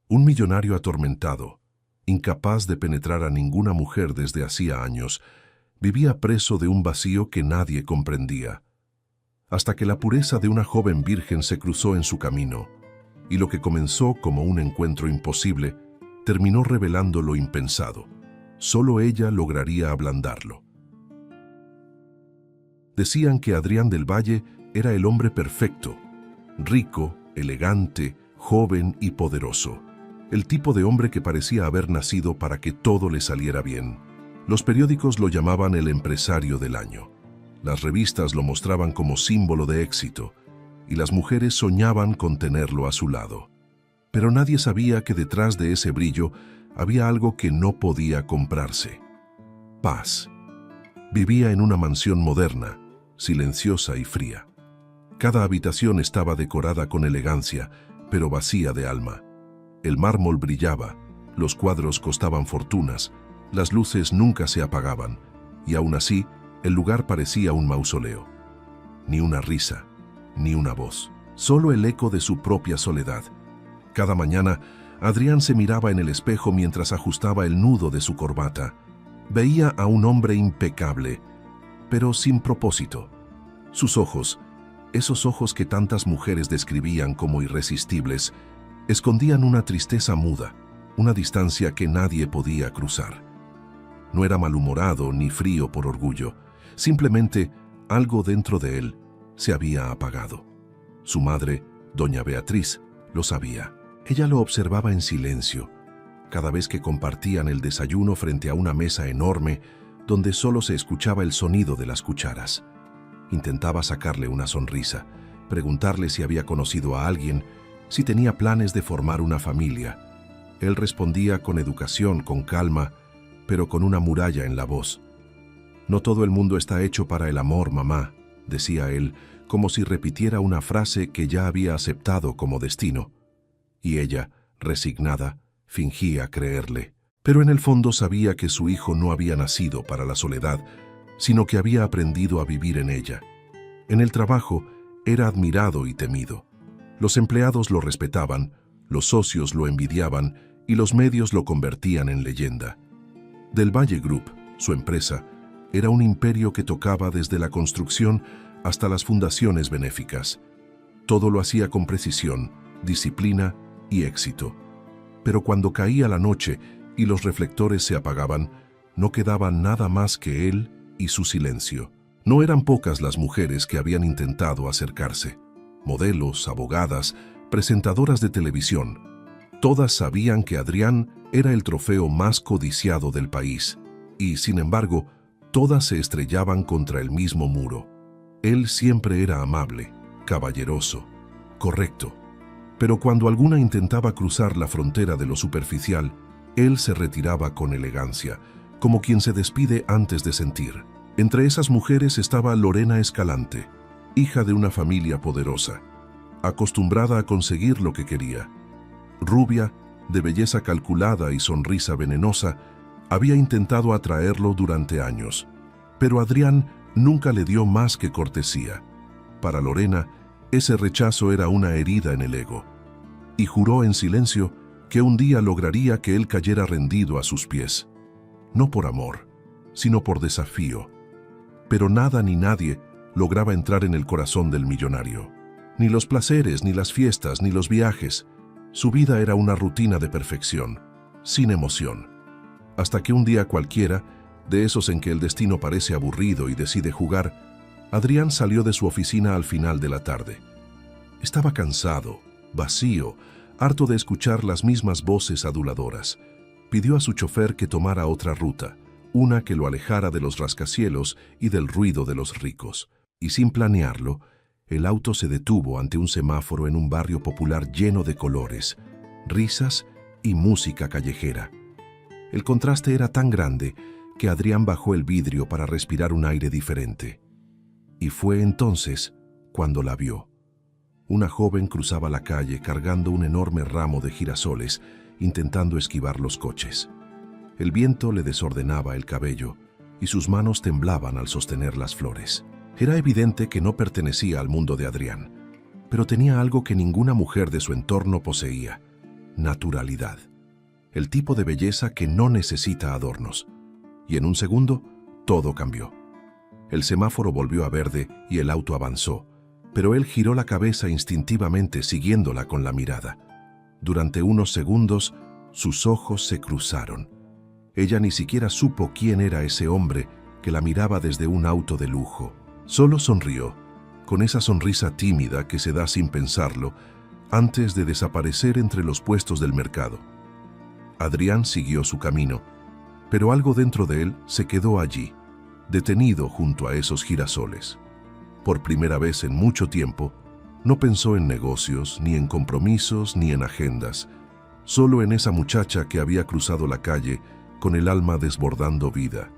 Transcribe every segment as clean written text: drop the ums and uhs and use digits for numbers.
Un millonario atormentado, incapaz de penetrar a ninguna mujer desde hacía años, vivía preso de un vacío que nadie comprendía, hasta que la pureza de una joven virgen se cruzó en su camino, y lo que comenzó como un encuentro imposible terminó revelando lo impensado. Solo ella lograría ablandarlo. Decían que Adrián del Valle era el hombre perfecto, rico, elegante, joven y poderoso. El tipo de hombre que parecía haber nacido para que todo le saliera bien. Los periódicos lo llamaban el empresario del año. Las revistas lo mostraban como símbolo de éxito, y las mujeres soñaban con tenerlo a su lado. Pero nadie sabía que detrás de ese brillo había algo que no podía comprarse: paz. Vivía en una mansión moderna, silenciosa y fría. Cada habitación estaba decorada con elegancia, pero vacía de alma. El mármol brillaba, los cuadros costaban fortunas, las luces nunca se apagaban, y aún así, el lugar parecía un mausoleo. Ni una risa, ni una voz, solo el eco de su propia soledad. Cada mañana, Adrián se miraba en el espejo mientras ajustaba el nudo de su corbata. Veía a un hombre impecable, pero sin propósito. Sus ojos, esos ojos que tantas mujeres describían como irresistibles, escondían una tristeza muda, una distancia que nadie podía cruzar. No era malhumorado ni frío por orgullo, simplemente algo dentro de él se había apagado. Su madre, doña Beatriz, lo sabía. Ella lo observaba en silencio, cada vez que compartían el desayuno frente a una mesa enorme donde solo se escuchaba el sonido de las cucharas. Intentaba sacarle una sonrisa, preguntarle si había conocido a alguien, si tenía planes de formar una familia. Él respondía con educación, con calma, pero con una muralla en la voz. «No todo el mundo está hecho para el amor, mamá», decía él, como si repitiera una frase que ya había aceptado como destino. Y ella, resignada, fingía creerle. Pero en el fondo sabía que su hijo no había nacido para la soledad, sino que había aprendido a vivir en ella. En el trabajo era admirado y temido. Los empleados lo respetaban, los socios lo envidiaban y los medios lo convertían en leyenda. Del Valle Group, su empresa, era un imperio que tocaba desde la construcción hasta las fundaciones benéficas. Todo lo hacía con precisión, disciplina y éxito. Pero cuando caía la noche y los reflectores se apagaban, no quedaba nada más que él y su silencio. No eran pocas las mujeres que habían intentado acercarse. Modelos, abogadas, presentadoras de televisión. Todas sabían que Adrián era el trofeo más codiciado del país, y, sin embargo, todas se estrellaban contra el mismo muro. Él siempre era amable, caballeroso, correcto. Pero cuando alguna intentaba cruzar la frontera de lo superficial, él se retiraba con elegancia, como quien se despide antes de sentir. Entre esas mujeres estaba Lorena Escalante, hija de una familia poderosa, acostumbrada a conseguir lo que quería. Rubia, de belleza calculada y sonrisa venenosa, había intentado atraerlo durante años, pero Adrián nunca le dio más que cortesía. Para Lorena, ese rechazo era una herida en el ego, y juró en silencio que un día lograría que él cayera rendido a sus pies. No por amor, sino por desafío. Pero nada ni nadie lograba entrar en el corazón del millonario. Ni los placeres, ni las fiestas, ni los viajes. Su vida era una rutina de perfección, sin emoción. Hasta que un día cualquiera, de esos en que el destino parece aburrido y decide jugar, Adrián salió de su oficina al final de la tarde. Estaba cansado, vacío, harto de escuchar las mismas voces aduladoras. Pidió a su chofer que tomara otra ruta, una que lo alejara de los rascacielos y del ruido de los ricos. Y sin planearlo, el auto se detuvo ante un semáforo en un barrio popular lleno de colores, risas y música callejera. El contraste era tan grande que Adrián bajó el vidrio para respirar un aire diferente. Y fue entonces cuando la vio. Una joven cruzaba la calle cargando un enorme ramo de girasoles, intentando esquivar los coches. El viento le desordenaba el cabello y sus manos temblaban al sostener las flores. Era evidente que no pertenecía al mundo de Adrián, pero tenía algo que ninguna mujer de su entorno poseía: naturalidad. El tipo de belleza que no necesita adornos. Y en un segundo, todo cambió. El semáforo volvió a verde y el auto avanzó, pero él giró la cabeza instintivamente siguiéndola con la mirada. Durante unos segundos, sus ojos se cruzaron. Ella ni siquiera supo quién era ese hombre que la miraba desde un auto de lujo. Solo sonrió, con esa sonrisa tímida que se da sin pensarlo, antes de desaparecer entre los puestos del mercado. Adrián siguió su camino, pero algo dentro de él se quedó allí, detenido junto a esos girasoles. Por primera vez en mucho tiempo, no pensó en negocios, ni en compromisos, ni en agendas, solo en esa muchacha que había cruzado la calle con el alma desbordando vida.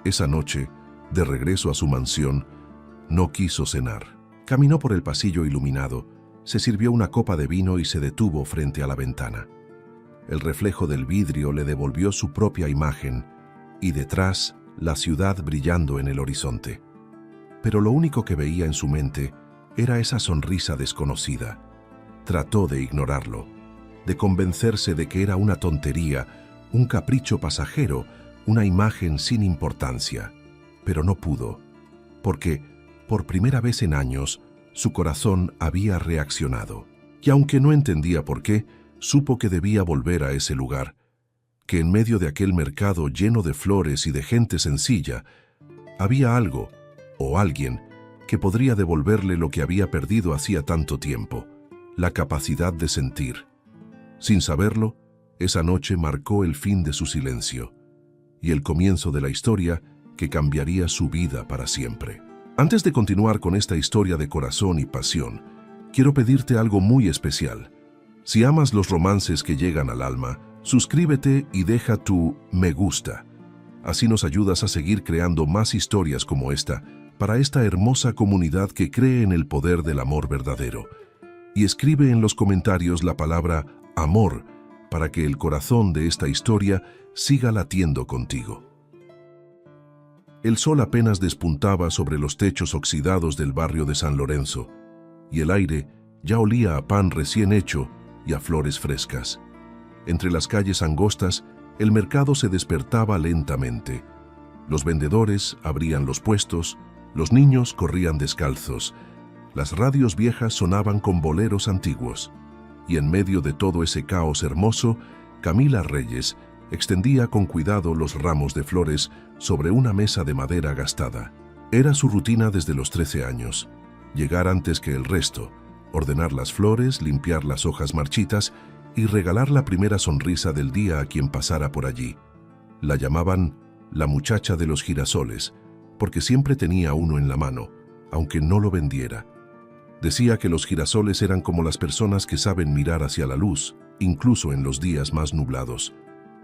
Esa noche, de regreso a su mansión, no quiso cenar. Caminó por el pasillo iluminado, se sirvió una copa de vino y se detuvo frente a la ventana. El reflejo del vidrio le devolvió su propia imagen y detrás la ciudad brillando en el horizonte. Pero lo único que veía en su mente era esa sonrisa desconocida. Trató de ignorarlo, de convencerse de que era una tontería, un capricho pasajero, una imagen sin importancia. Pero no pudo, porque, por primera vez en años, su corazón había reaccionado. Y aunque no entendía por qué, supo que debía volver a ese lugar, que en medio de aquel mercado lleno de flores y de gente sencilla, había algo, o alguien, que podría devolverle lo que había perdido hacía tanto tiempo, la capacidad de sentir. Sin saberlo, esa noche marcó el fin de su silencio, y el comienzo de la historia que cambiaría su vida para siempre. Antes de continuar con esta historia de corazón y pasión, quiero pedirte algo muy especial. Si amas los romances que llegan al alma, suscríbete y deja tu me gusta. Así nos ayudas a seguir creando más historias como esta para esta hermosa comunidad que cree en el poder del amor verdadero. Y escribe en los comentarios la palabra amor para que el corazón de esta historia siga latiendo contigo. El sol apenas despuntaba sobre los techos oxidados del barrio de San Lorenzo, y el aire ya olía a pan recién hecho y a flores frescas. Entre las calles angostas, el mercado se despertaba lentamente. Los vendedores abrían los puestos, los niños corrían descalzos, las radios viejas sonaban con boleros antiguos, y en medio de todo ese caos hermoso, Camila Reyes extendía con cuidado los ramos de flores sobre una mesa de madera gastada. Era su rutina desde los 13 años, llegar antes que el resto, ordenar las flores, limpiar las hojas marchitas y regalar la primera sonrisa del día a quien pasara por allí. La llamaban la muchacha de los girasoles, porque siempre tenía uno en la mano, aunque no lo vendiera. Decía que los girasoles eran como las personas que saben mirar hacia la luz, incluso en los días más nublados.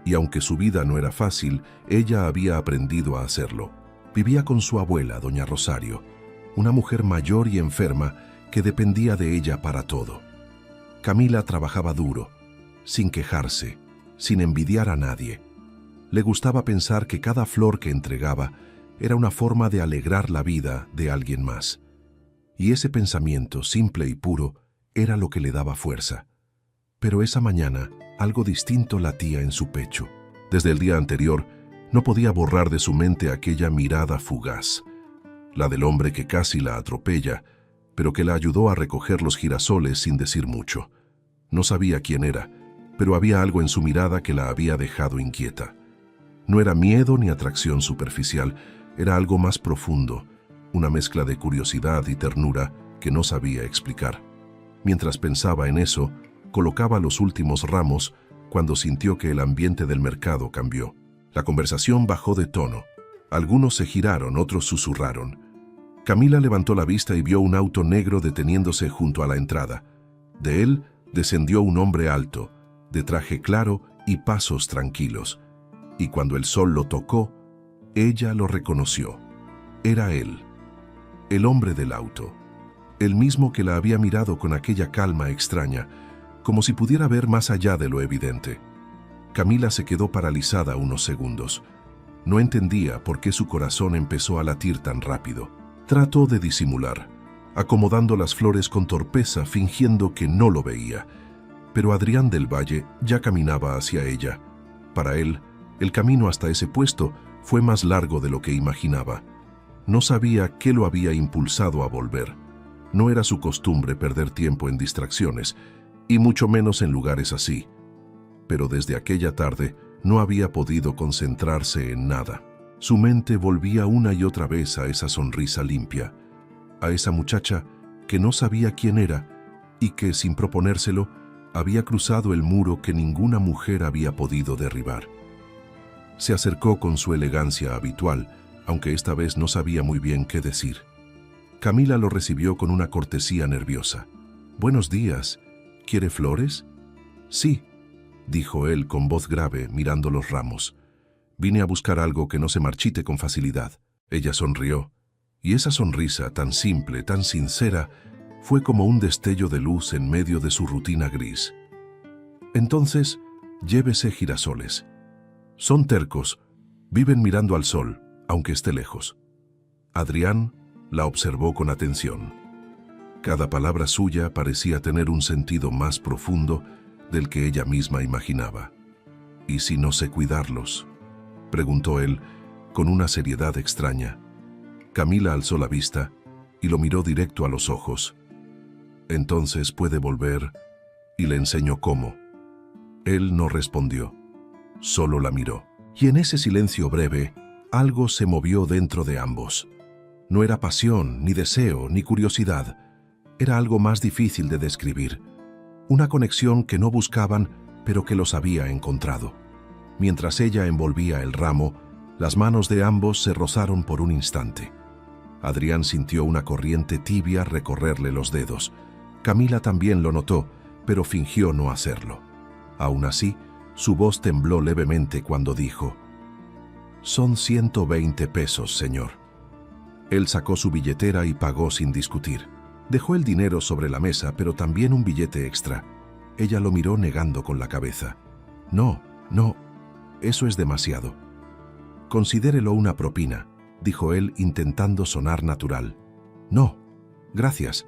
Y aunque su vida no era fácil, ella había aprendido a hacerlo. Vivía con su abuela, doña Rosario, una mujer mayor y enferma que dependía de ella para todo. Camila trabajaba duro, sin quejarse, sin envidiar a nadie. Le gustaba pensar que cada flor que entregaba era una forma de alegrar la vida de alguien más. Y ese pensamiento, simple y puro, era lo que le daba fuerza. Pero esa mañana, algo distinto latía en su pecho. Desde el día anterior, no podía borrar de su mente aquella mirada fugaz, la del hombre que casi la atropella, pero que la ayudó a recoger los girasoles sin decir mucho. No sabía quién era, pero había algo en su mirada que la había dejado inquieta. No era miedo ni atracción superficial, era algo más profundo, una mezcla de curiosidad y ternura que no sabía explicar. Mientras pensaba en eso, colocaba los últimos ramos cuando sintió que el ambiente del mercado cambió. La conversación bajó de tono. Algunos se giraron, otros susurraron. Camila levantó la vista y vio un auto negro deteniéndose junto a la entrada. De él descendió un hombre alto, de traje claro y pasos tranquilos. Y cuando el sol lo tocó, ella lo reconoció. Era él, el hombre del auto, el mismo que la había mirado con aquella calma extraña, como si pudiera ver más allá de lo evidente. Camila se quedó paralizada unos segundos. No entendía por qué su corazón empezó a latir tan rápido. Trató de disimular, acomodando las flores con torpeza, fingiendo que no lo veía. pero Adrián del Valle ya caminaba hacia ella. Para él, el camino hasta ese puesto fue más largo de lo que imaginaba. No sabía qué lo había impulsado a volver. No era su costumbre perder tiempo en distracciones, y mucho menos en lugares así. Pero desde aquella tarde no había podido concentrarse en nada. Su mente volvía una y otra vez a esa sonrisa limpia, a esa muchacha que no sabía quién era y que, sin proponérselo, había cruzado el muro que ninguna mujer había podido derribar. Se acercó con su elegancia habitual, aunque esta vez no sabía muy bien qué decir. Camila lo recibió con una cortesía nerviosa. «Buenos días. ¿Quiere flores?» «Sí», dijo él con voz grave, mirando los ramos. «Vine a buscar algo que no se marchite con facilidad». Ella sonrió, y esa sonrisa tan simple, tan sincera, fue como un destello de luz en medio de su rutina gris. «Entonces, llévese girasoles. Son tercos, viven mirando al sol, aunque esté lejos». Adrián la observó con atención. Cada palabra suya parecía tener un sentido más profundo del que ella misma imaginaba. «¿Y si no sé cuidarlos?», preguntó él con una seriedad extraña. Camila alzó la vista y lo miró directo a los ojos. «Entonces puede volver y le enseño cómo». Él no respondió, solo la miró. Y en ese silencio breve, algo se movió dentro de ambos. No era pasión, ni deseo, ni curiosidad. Era algo más difícil de describir. Una conexión que no buscaban, pero que los había encontrado. Mientras ella envolvía el ramo, las manos de ambos se rozaron por un instante. Adrián sintió una corriente tibia recorrerle los dedos. Camila también lo notó, pero fingió no hacerlo. Aún así, su voz tembló levemente cuando dijo: «Son 120 pesos, señor». Él sacó su billetera y pagó sin discutir. Dejó el dinero sobre la mesa, pero también un billete extra. Ella lo miró negando con la cabeza. «No, eso es demasiado». «Considérelo una propina», dijo él intentando sonar natural. «No, gracias.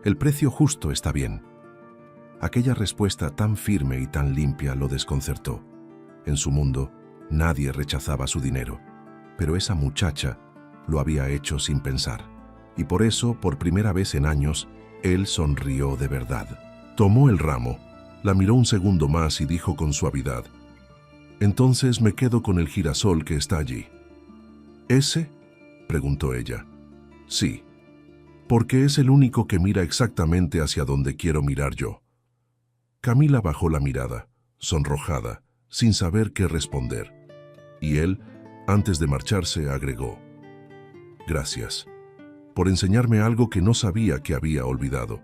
El precio justo está bien». Aquella respuesta tan firme y tan limpia lo desconcertó. En su mundo, nadie rechazaba su dinero, pero esa muchacha lo había hecho sin pensar. Y por eso, por primera vez en años, él sonrió de verdad. Tomó el ramo, la miró un segundo más y dijo con suavidad: «Entonces me quedo con el girasol que está allí». «¿Ese?», preguntó ella. «Sí, porque es el único que mira exactamente hacia donde quiero mirar yo». Camila bajó la mirada, sonrojada, sin saber qué responder. Y él, antes de marcharse, agregó: «Gracias por enseñarme algo que no sabía que había olvidado».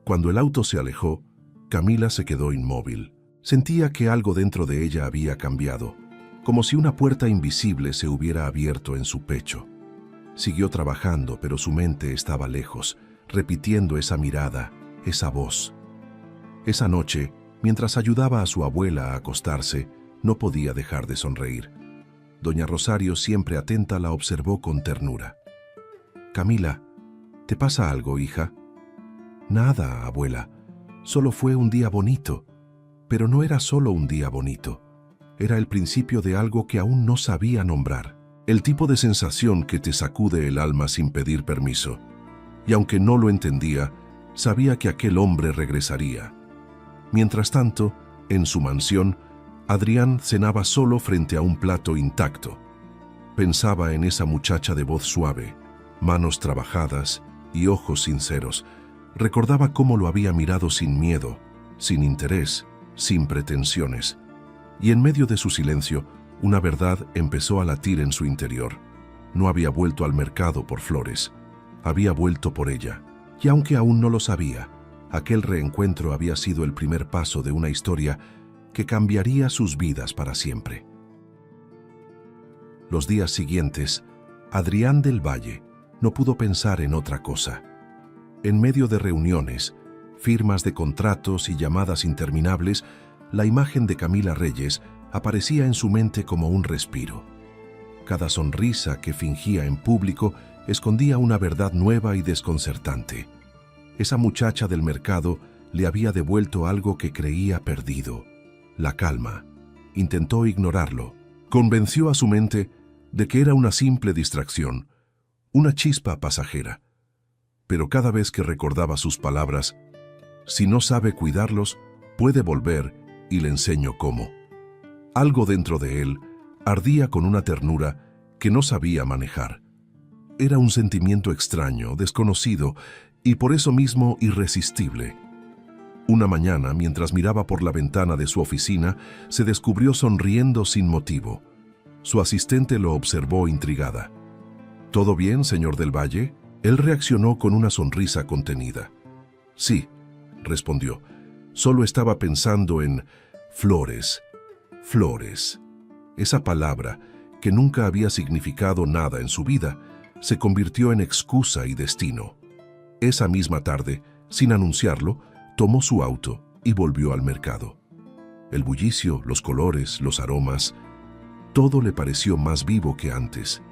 Cuando el auto se alejó, Camila se quedó inmóvil. Sentía que algo dentro de ella había cambiado, como si una puerta invisible se hubiera abierto en su pecho. Siguió trabajando, pero su mente estaba lejos, repitiendo esa mirada, esa voz. Esa noche, mientras ayudaba a su abuela a acostarse, no podía dejar de sonreír. Doña Rosario, siempre atenta, la observó con ternura. «Camila, ¿te pasa algo, hija?» «Nada, abuela. Solo fue un día bonito». Pero no era solo un día bonito. Era el principio de algo que aún no sabía nombrar. El tipo de sensación que te sacude el alma sin pedir permiso. Y aunque no lo entendía, sabía que aquel hombre regresaría. Mientras tanto, en su mansión, Adrián cenaba solo frente a un plato intacto. Pensaba en esa muchacha de voz suave, manos trabajadas y ojos sinceros. Recordaba cómo lo había mirado sin miedo, sin interés, sin pretensiones. Y en medio de su silencio, una verdad empezó a latir en su interior. No había vuelto al mercado por flores, había vuelto por ella. Y aunque aún no lo sabía, aquel reencuentro había sido el primer paso de una historia que cambiaría sus vidas para siempre. Los días siguientes, Adrián del Valle no pudo pensar en otra cosa. En medio de reuniones, firmas de contratos y llamadas interminables, la imagen de Camila Reyes aparecía en su mente como un respiro. Cada sonrisa que fingía en público escondía una verdad nueva y desconcertante. Esa muchacha del mercado le había devuelto algo que creía perdido: la calma. Intentó ignorarlo. Convenció a su mente de que era una simple distracción, una chispa pasajera. Pero cada vez que recordaba sus palabras: si no sabe cuidarlos, puede volver y le enseño cómo. Algo dentro de él ardía con una ternura que no sabía manejar. Era un sentimiento extraño, desconocido y por eso mismo irresistible. Una mañana, mientras miraba por la ventana de su oficina, se descubrió sonriendo sin motivo. Su asistente lo observó intrigada. ¿Todo bien, señor del Valle? Él reaccionó con una sonrisa contenida. Sí, respondió. Solo estaba pensando en flores. Flores. Esa palabra, que nunca había significado nada en su vida, se convirtió en excusa y destino. Esa misma tarde, sin anunciarlo, tomó su auto y volvió al mercado. El bullicio, los colores, los aromas, todo le pareció más vivo que antes,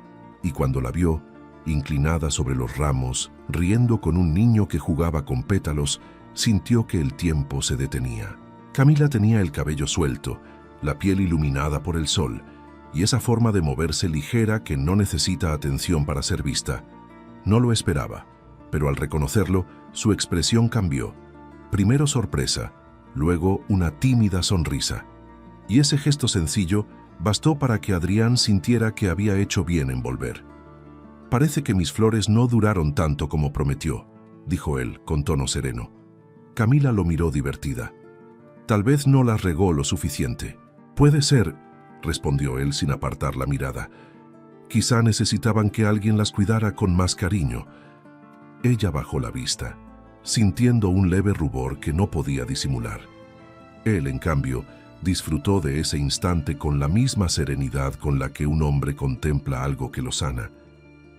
y cuando la vio, inclinada sobre los ramos, riendo con un niño que jugaba con pétalos, sintió que el tiempo se detenía. Camila tenía el cabello suelto, la piel iluminada por el sol, y esa forma de moverse ligera que no necesita atención para ser vista. No lo esperaba, pero al reconocerlo, su expresión cambió. Primero sorpresa, luego una tímida sonrisa. Y ese gesto sencillo bastó para que Adrián sintiera que había hecho bien en volver. «Parece que mis flores no duraron tanto como prometió», dijo él con tono sereno. Camila lo miró divertida. «Tal vez no las regó lo suficiente». «Puede ser», respondió él sin apartar la mirada. «Quizá necesitaban que alguien las cuidara con más cariño». Ella bajó la vista, sintiendo un leve rubor que no podía disimular. Él, en cambio, disfrutó de ese instante con la misma serenidad con la que un hombre contempla algo que lo sana.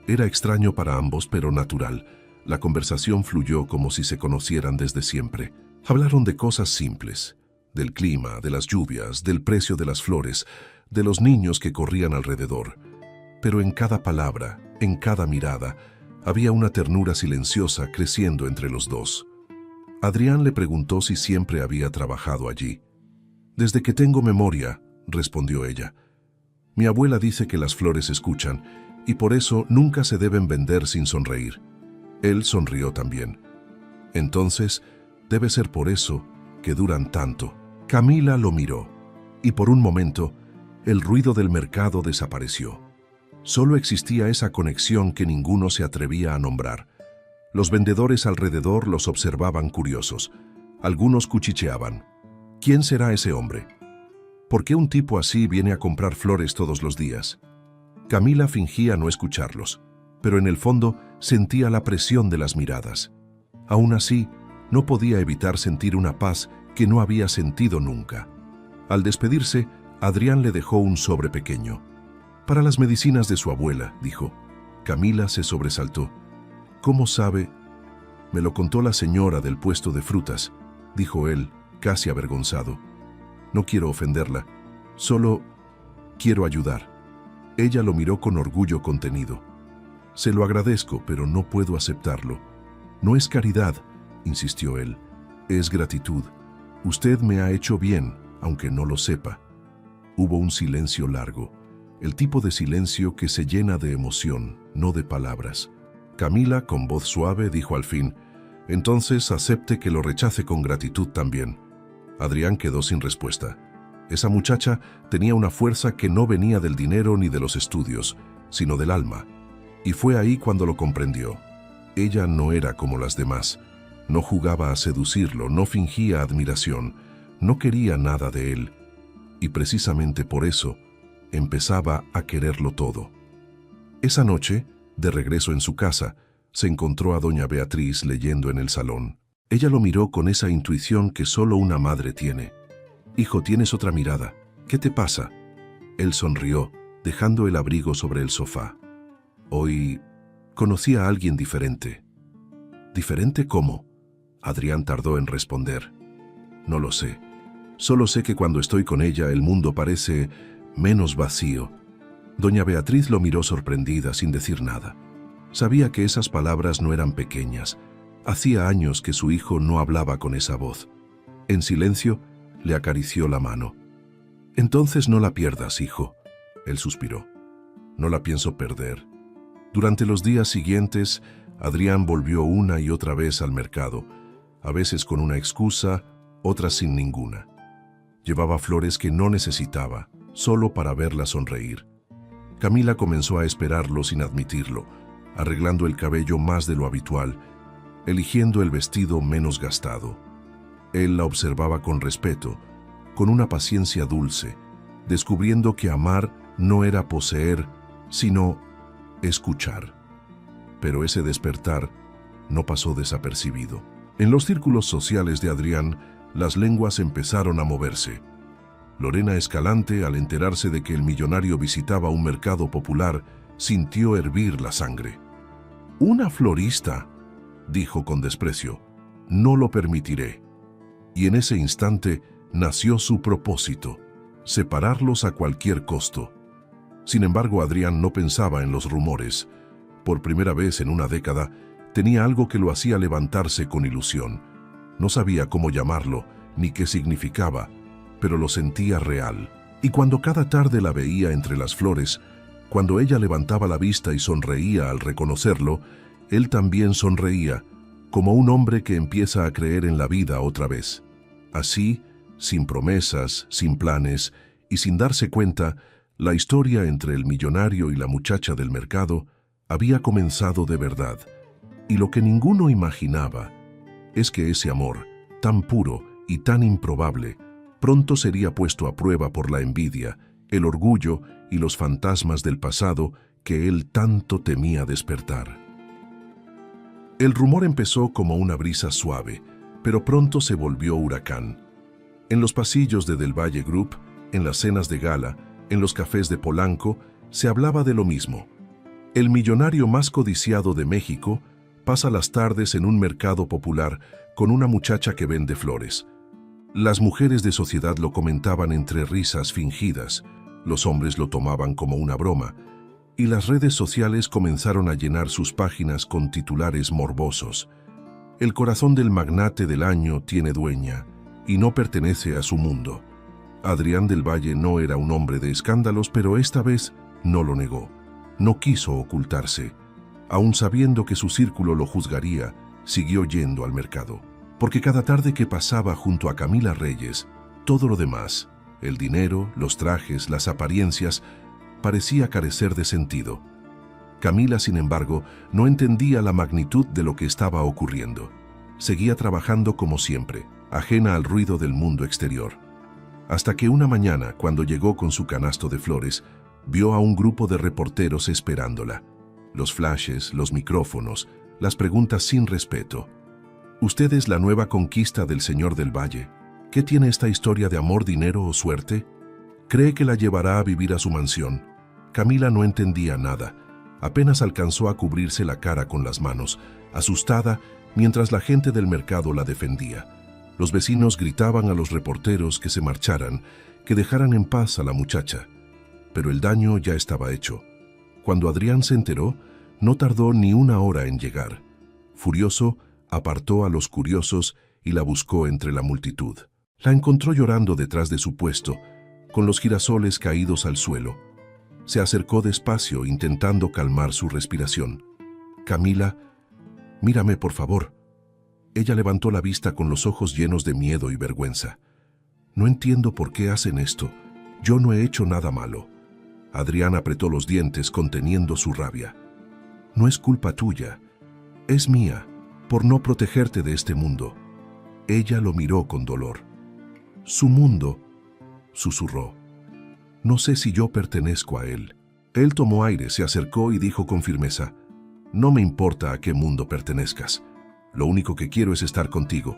Era extraño para ambos, pero natural. La conversación fluyó como si se conocieran desde siempre. Hablaron de cosas simples, del clima, de las lluvias, del precio de las flores, de los niños que corrían alrededor. Pero en cada palabra, en cada mirada, había una ternura silenciosa creciendo entre los dos. Adrián le preguntó si siempre había trabajado allí. «Desde que tengo memoria», respondió ella. «Mi abuela dice que las flores escuchan, y por eso nunca se deben vender sin sonreír». Él sonrió también. «Entonces, debe ser por eso que duran tanto». Camila lo miró, y por un momento, el ruido del mercado desapareció. Solo existía esa conexión que ninguno se atrevía a nombrar. Los vendedores alrededor los observaban curiosos. Algunos cuchicheaban. ¿Quién será ese hombre? ¿Por qué un tipo así viene a comprar flores todos los días? Camila fingía no escucharlos, pero en el fondo sentía la presión de las miradas. Aún así, no podía evitar sentir una paz que no había sentido nunca. Al despedirse, Adrián le dejó un sobre pequeño. «Para las medicinas de su abuela», dijo. Camila se sobresaltó. «¿Cómo sabe?» «Me lo contó la señora del puesto de frutas», dijo él, casi avergonzado. «No quiero ofenderla, solo quiero ayudar». Ella lo miró con orgullo contenido. «Se lo agradezco, pero no puedo aceptarlo». «No es caridad», insistió él. «Es gratitud. Usted me ha hecho bien, aunque no lo sepa». Hubo un silencio largo, el tipo de silencio que se llena de emoción, no de palabras. Camila, con voz suave, dijo al fin: «Entonces acepte que lo rechace con gratitud también». Adrián quedó sin respuesta. Esa muchacha tenía una fuerza que no venía del dinero ni de los estudios, sino del alma. Y fue ahí cuando lo comprendió. Ella no era como las demás. No jugaba a seducirlo, no fingía admiración, no quería nada de él. Y precisamente por eso, empezaba a quererlo todo. Esa noche, de regreso en su casa, se encontró a doña Beatriz leyendo en el salón. Ella lo miró con esa intuición que solo una madre tiene. «Hijo, tienes otra mirada. ¿Qué te pasa?» Él sonrió, dejando el abrigo sobre el sofá. «Hoy conocí a alguien diferente». «¿Diferente cómo?» Adrián tardó en responder. «No lo sé. Solo sé que cuando estoy con ella el mundo parece menos vacío». Doña Beatriz lo miró sorprendida sin decir nada. Sabía que esas palabras no eran pequeñas. Hacía años que su hijo no hablaba con esa voz. En silencio, le acarició la mano. «Entonces no la pierdas, hijo», él suspiró. «No la pienso perder». Durante los días siguientes, Adrián volvió una y otra vez al mercado, a veces con una excusa, otras sin ninguna. Llevaba flores que no necesitaba, solo para verla sonreír. Camila comenzó a esperarlo sin admitirlo, arreglando el cabello más de lo habitual, eligiendo el vestido menos gastado. Él la observaba con respeto, con una paciencia dulce, descubriendo que amar no era poseer, sino escuchar. Pero ese despertar no pasó desapercibido. En los círculos sociales de Adrián, las lenguas empezaron a moverse. Lorena Escalante, al enterarse de que el millonario visitaba un mercado popular, sintió hervir la sangre. «¿Una florista?», dijo con desprecio. «No lo permitiré». Y en ese instante nació su propósito, separarlos a cualquier costo. Sin embargo, Adrián no pensaba en los rumores. Por primera vez en una década, tenía algo que lo hacía levantarse con ilusión. No sabía cómo llamarlo, ni qué significaba, pero lo sentía real. Y cuando cada tarde la veía entre las flores, cuando ella levantaba la vista y sonreía al reconocerlo, él también sonreía, como un hombre que empieza a creer en la vida otra vez. Así, sin promesas, sin planes y sin darse cuenta, la historia entre el millonario y la muchacha del mercado había comenzado de verdad. Y lo que ninguno imaginaba es que ese amor, tan puro y tan improbable, pronto sería puesto a prueba por la envidia, el orgullo y los fantasmas del pasado que él tanto temía despertar. El rumor empezó como una brisa suave, pero pronto se volvió huracán. En los pasillos de Del Valle Group, en las cenas de gala, en los cafés de Polanco, se hablaba de lo mismo. El millonario más codiciado de México pasa las tardes en un mercado popular con una muchacha que vende flores. Las mujeres de sociedad lo comentaban entre risas fingidas, los hombres lo tomaban como una broma, y las redes sociales comenzaron a llenar sus páginas con titulares morbosos. El corazón del magnate del año tiene dueña, y no pertenece a su mundo. Adrián del Valle no era un hombre de escándalos, pero esta vez no lo negó. No quiso ocultarse. Aun sabiendo que su círculo lo juzgaría, siguió yendo al mercado. Porque cada tarde que pasaba junto a Camila Reyes, todo lo demás, el dinero, los trajes, las apariencias, parecía carecer de sentido. Camila, sin embargo, no entendía la magnitud de lo que estaba ocurriendo. Seguía trabajando como siempre, ajena al ruido del mundo exterior. Hasta que una mañana, cuando llegó con su canasto de flores, vio a un grupo de reporteros esperándola. Los flashes, los micrófonos, las preguntas sin respeto. ¿Usted es la nueva conquista del señor del Valle? ¿Qué tiene esta historia de amor, dinero o suerte? ¿Cree que la llevará a vivir a su mansión? Camila no entendía nada. Apenas alcanzó a cubrirse la cara con las manos, asustada, mientras la gente del mercado la defendía. Los vecinos gritaban a los reporteros que se marcharan, que dejaran en paz a la muchacha. Pero el daño ya estaba hecho. Cuando Adrián se enteró, no tardó ni una hora en llegar. Furioso, apartó a los curiosos y la buscó entre la multitud. La encontró llorando detrás de su puesto, con los girasoles caídos al suelo. Se acercó despacio, intentando calmar su respiración. «Camila, mírame, por favor». Ella levantó la vista con los ojos llenos de miedo y vergüenza. «No entiendo por qué hacen esto. Yo no he hecho nada malo». Adrián apretó los dientes, conteniendo su rabia. «No es culpa tuya. Es mía, por no protegerte de este mundo». Ella lo miró con dolor. «Su mundo», susurró. «No sé si yo pertenezco a él». Él tomó aire, se acercó y dijo con firmeza: «No me importa a qué mundo pertenezcas. Lo único que quiero es estar contigo».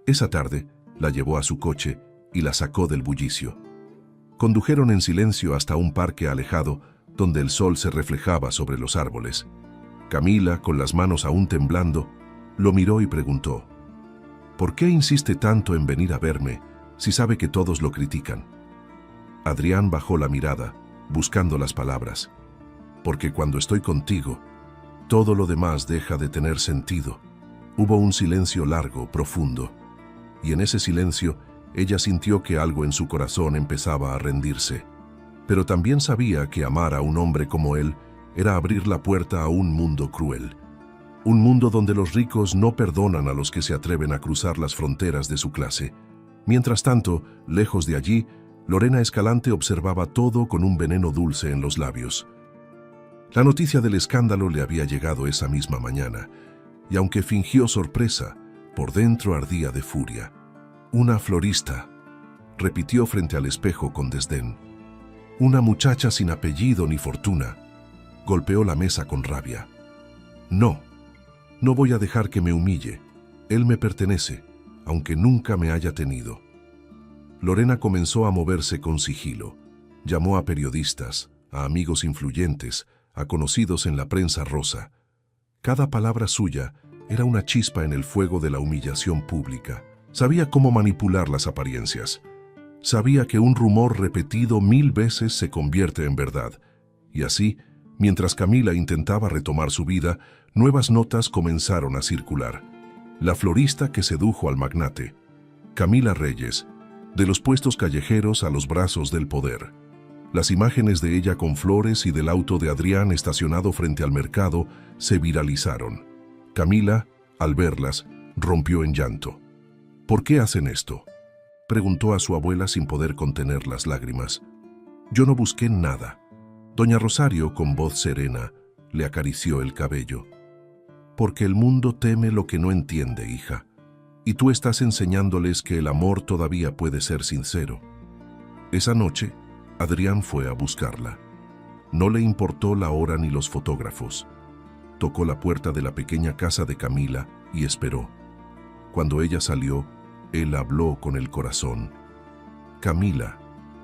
Esa tarde, la llevó a su coche y la sacó del bullicio. Condujeron en silencio hasta un parque alejado, donde el sol se reflejaba sobre los árboles. Camila, con las manos aún temblando, lo miró y preguntó: «¿Por qué insiste tanto en venir a verme si sabe que todos lo critican?» Adrián bajó la mirada, buscando las palabras. «Porque cuando estoy contigo, todo lo demás deja de tener sentido». Hubo un silencio largo, profundo, y en ese silencio ella sintió que algo en su corazón empezaba a rendirse. Pero también sabía que amar a un hombre como él era abrir la puerta a un mundo cruel. Un mundo donde los ricos no perdonan a los que se atreven a cruzar las fronteras de su clase. Mientras tanto, lejos de allí, Lorena Escalante observaba todo con un veneno dulce en los labios. La noticia del escándalo le había llegado esa misma mañana, y aunque fingió sorpresa, por dentro ardía de furia. «Una florista», repitió frente al espejo con desdén. «Una muchacha sin apellido ni fortuna», golpeó la mesa con rabia. «No, no voy a dejar que me humille. Él me pertenece, aunque nunca me haya tenido». Lorena comenzó a moverse con sigilo. Llamó a periodistas, a amigos influyentes, a conocidos en la prensa rosa. Cada palabra suya era una chispa en el fuego de la humillación pública. Sabía cómo manipular las apariencias. Sabía que un rumor repetido 1000 veces se convierte en verdad. Y así, mientras Camila intentaba retomar su vida, nuevas notas comenzaron a circular. La florista que sedujo al magnate. Camila Reyes, de los puestos callejeros a los brazos del poder. Las imágenes de ella con flores y del auto de Adrián estacionado frente al mercado se viralizaron. Camila, al verlas, rompió en llanto. «¿Por qué hacen esto?», preguntó a su abuela sin poder contener las lágrimas. «Yo no busqué nada». Doña Rosario, con voz serena, le acarició el cabello. «Porque el mundo teme lo que no entiende, hija. Y tú estás enseñándoles que el amor todavía puede ser sincero». Esa noche, Adrián fue a buscarla. No le importó la hora ni los fotógrafos. Tocó la puerta de la pequeña casa de Camila y esperó. Cuando ella salió, él habló con el corazón. «Camila,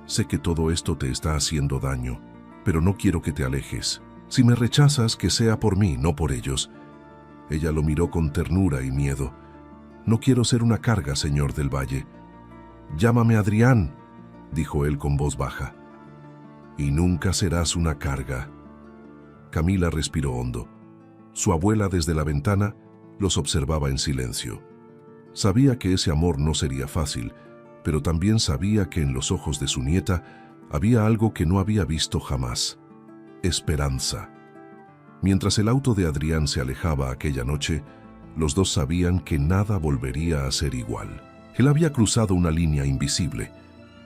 sé que todo esto te está haciendo daño, pero no quiero que te alejes. Si me rechazas, que sea por mí, no por ellos». Ella lo miró con ternura y miedo. «No quiero ser una carga, señor del Valle». «Llámame Adrián», dijo él con voz baja. «Y nunca serás una carga». Camila respiró hondo. Su abuela desde la ventana los observaba en silencio. Sabía que ese amor no sería fácil, pero también sabía que en los ojos de su nieta había algo que no había visto jamás: esperanza. Mientras el auto de Adrián se alejaba aquella noche, los dos sabían que nada volvería a ser igual. Él había cruzado una línea invisible.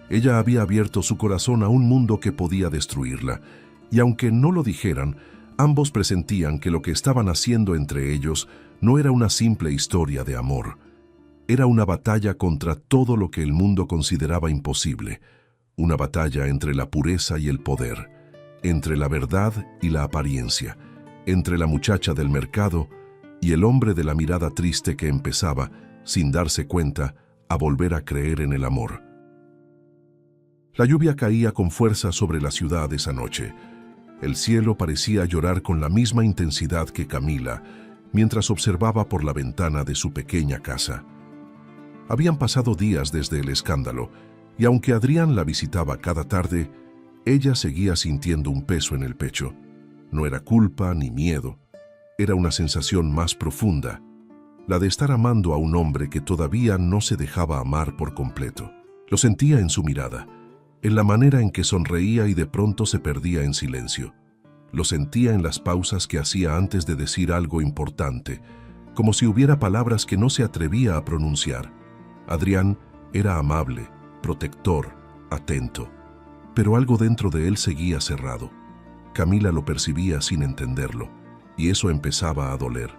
Ella había abierto su corazón a un mundo que podía destruirla, y aunque no lo dijeran, ambos presentían que lo que estaban haciendo entre ellos no era una simple historia de amor. Era una batalla contra todo lo que el mundo consideraba imposible, una batalla entre la pureza y el poder, entre la verdad y la apariencia, entre la muchacha del mercado y el hombre de la mirada triste que empezaba, sin darse cuenta, a volver a creer en el amor. La lluvia caía con fuerza sobre la ciudad esa noche. El cielo parecía llorar con la misma intensidad que Camila, mientras observaba por la ventana de su pequeña casa. Habían pasado días desde el escándalo, y aunque Adrián la visitaba cada tarde, ella seguía sintiendo un peso en el pecho. No era culpa ni miedo, era una sensación más profunda, la de estar amando a un hombre que todavía no se dejaba amar por completo. Lo sentía en su mirada, en la manera en que sonreía y de pronto se perdía en silencio. Lo sentía en las pausas que hacía antes de decir algo importante, como si hubiera palabras que no se atrevía a pronunciar. Adrián era amable, protector, atento, pero algo dentro de él seguía cerrado. Camila lo percibía sin entenderlo, y eso empezaba a doler.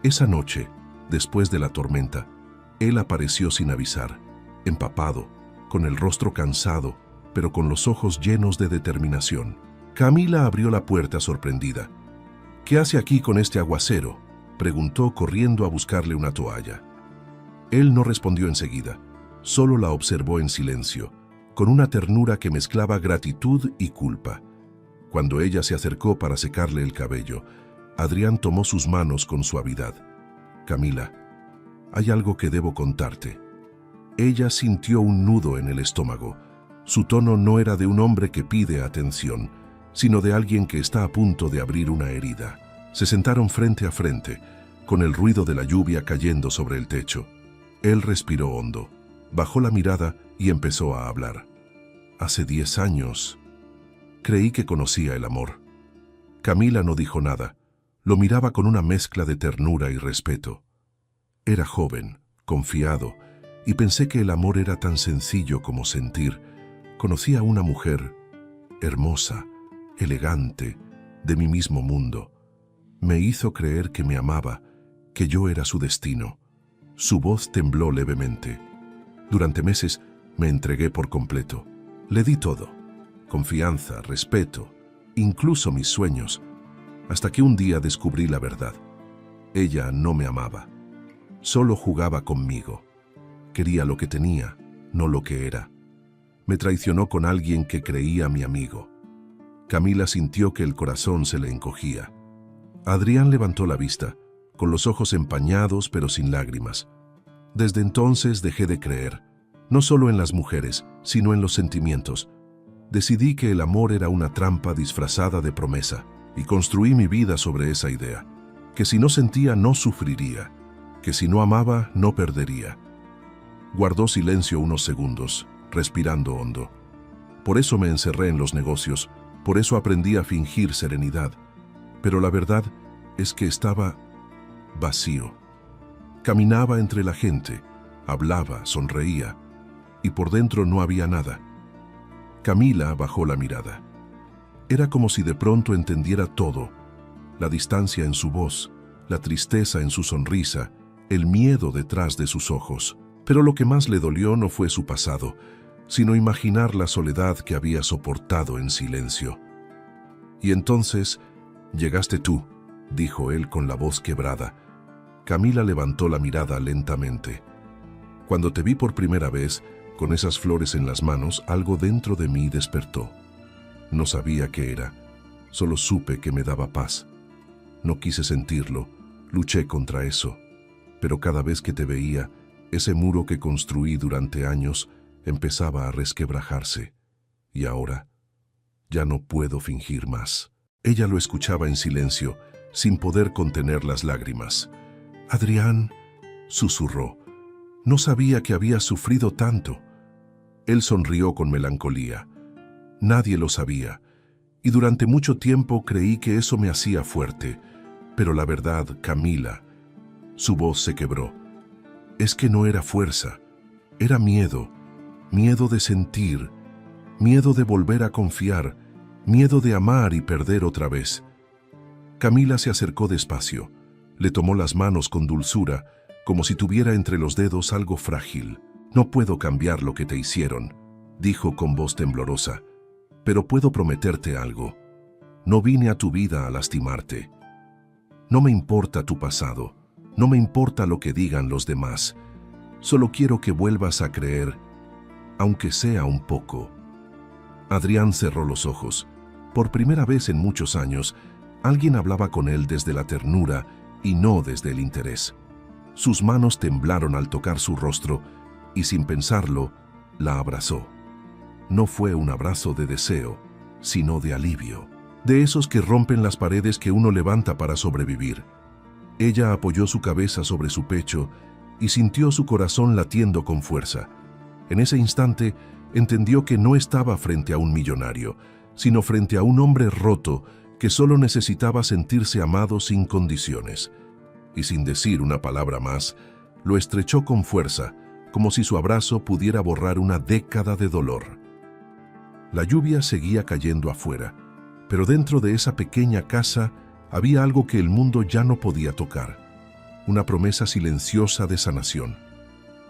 Esa noche, después de la tormenta, él apareció sin avisar, empapado, con el rostro cansado, pero con los ojos llenos de determinación. Camila abrió la puerta sorprendida. «¿Qué hace aquí con este aguacero?», preguntó corriendo a buscarle una toalla. Él no respondió enseguida, solo la observó en silencio, con una ternura que mezclaba gratitud y culpa. Cuando ella se acercó para secarle el cabello, Adrián tomó sus manos con suavidad. «Camila, hay algo que debo contarte». Ella sintió un nudo en el estómago. Su tono no era de un hombre que pide atención, sino de alguien que está a punto de abrir una herida. Se sentaron frente a frente, con el ruido de la lluvia cayendo sobre el techo. Él respiró hondo, bajó la mirada y empezó a hablar. Hace 10 años, creí que conocía el amor. Camila no dijo nada. Lo miraba con una mezcla de ternura y respeto. Era joven, confiado, y pensé que el amor era tan sencillo como sentir. Conocí a una mujer hermosa, elegante, de mi mismo mundo. Me hizo creer que me amaba, que yo era su destino. Su voz tembló levemente. Durante meses me entregué por completo. Le di todo: confianza, respeto, incluso mis sueños, hasta que un día descubrí la verdad. Ella no me amaba. Solo jugaba conmigo. Quería lo que tenía, no lo que era. Me traicionó con alguien que creía mi amigo. Camila sintió que el corazón se le encogía. Adrián levantó la vista, con los ojos empañados pero sin lágrimas. Desde entonces dejé de creer, no solo en las mujeres, sino en los sentimientos. Decidí que el amor era una trampa disfrazada de promesa, y construí mi vida sobre esa idea: que si no sentía, no sufriría; que si no amaba, no perdería. Guardó silencio unos segundos, respirando hondo. Por eso me encerré en los negocios, por eso aprendí a fingir serenidad. Pero la verdad es que estaba vacío. Caminaba entre la gente, hablaba, sonreía, y por dentro no había nada. Camila bajó la mirada. Era como si de pronto entendiera todo: la distancia en su voz, la tristeza en su sonrisa, el miedo detrás de sus ojos. Pero lo que más le dolió no fue su pasado, sino imaginar la soledad que había soportado en silencio. Y entonces llegaste tú, dijo él con la voz quebrada. Camila levantó la mirada lentamente. Cuando te vi por primera vez, con esas flores en las manos, algo dentro de mí despertó. No sabía qué era, solo supe que me daba paz. No quise sentirlo, luché contra eso. Pero cada vez que te veía, ese muro que construí durante años empezaba a resquebrajarse. Y ahora, ya no puedo fingir más. Ella lo escuchaba en silencio, sin poder contener las lágrimas. Adrián, susurró, no sabía que había sufrido tanto. Él sonrió con melancolía. Nadie lo sabía, y durante mucho tiempo creí que eso me hacía fuerte. Pero la verdad, Camila, su voz se quebró, es que no era fuerza, era miedo. Miedo de sentir, miedo de volver a confiar, miedo de amar y perder otra vez. Camila se acercó despacio, le tomó las manos con dulzura, como si tuviera entre los dedos algo frágil. No puedo cambiar lo que te hicieron, dijo con voz temblorosa, pero puedo prometerte algo. No vine a tu vida a lastimarte. No me importa tu pasado, no me importa lo que digan los demás. Solo quiero que vuelvas a creer, aunque sea un poco. Adrián cerró los ojos. Por primera vez en muchos años, alguien hablaba con él desde la ternura y no desde el interés. Sus manos temblaron al tocar su rostro y, sin pensarlo, la abrazó. No fue un abrazo de deseo, sino de alivio, de esos que rompen las paredes que uno levanta para sobrevivir. Ella apoyó su cabeza sobre su pecho y sintió su corazón latiendo con fuerza. En ese instante entendió que no estaba frente a un millonario, sino frente a un hombre roto que solo necesitaba sentirse amado sin condiciones. Y sin decir una palabra más, lo estrechó con fuerza, como si su abrazo pudiera borrar una década de dolor. La lluvia seguía cayendo afuera, pero dentro de esa pequeña casa había algo que el mundo ya no podía tocar: una promesa silenciosa de sanación.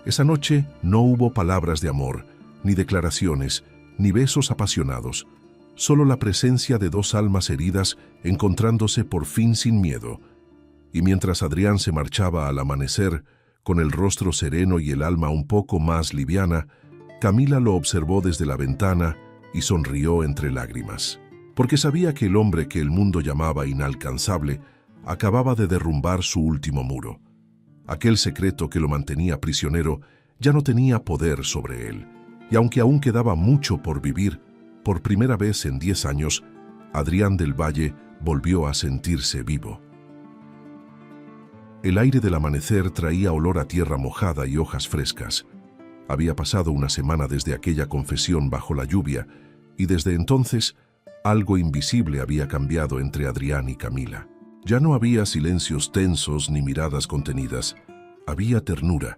Esa noche no hubo palabras de amor, ni declaraciones, ni besos apasionados, solo la presencia de dos almas heridas encontrándose por fin sin miedo. Y mientras Adrián se marchaba al amanecer, con el rostro sereno y el alma un poco más liviana, Camila lo observó desde la ventana y sonrió entre lágrimas, porque sabía que el hombre que el mundo llamaba inalcanzable acababa de derrumbar su último muro. Aquel secreto que lo mantenía prisionero ya no tenía poder sobre él, y aunque aún quedaba mucho por vivir, por primera vez en 10 años, Adrián del Valle volvió a sentirse vivo. El aire del amanecer traía olor a tierra mojada y hojas frescas. Había pasado una semana desde aquella confesión bajo la lluvia, y desde entonces algo invisible había cambiado entre Adrián y Camila. Ya no había silencios tensos ni miradas contenidas. Había ternura,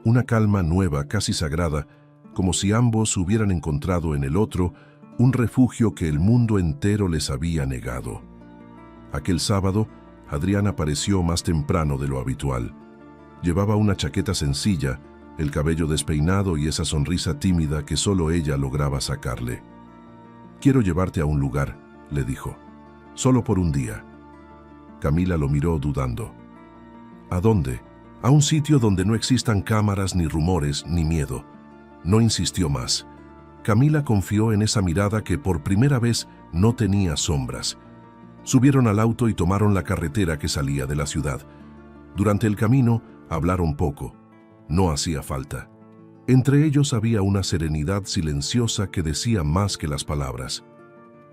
una calma nueva, casi sagrada, como si ambos hubieran encontrado en el otro un refugio que el mundo entero les había negado. Aquel sábado, Adrián apareció más temprano de lo habitual. Llevaba una chaqueta sencilla, el cabello despeinado y esa sonrisa tímida que solo ella lograba sacarle. «Quiero llevarte a un lugar», le dijo. «Solo por un día». Camila lo miró dudando. «¿A dónde?» «A un sitio donde no existan cámaras, ni rumores, ni miedo». No insistió más. Camila confió en esa mirada que por primera vez no tenía sombras. Subieron al auto y tomaron la carretera que salía de la ciudad. Durante el camino hablaron poco. No hacía falta. Entre ellos había una serenidad silenciosa que decía más que las palabras.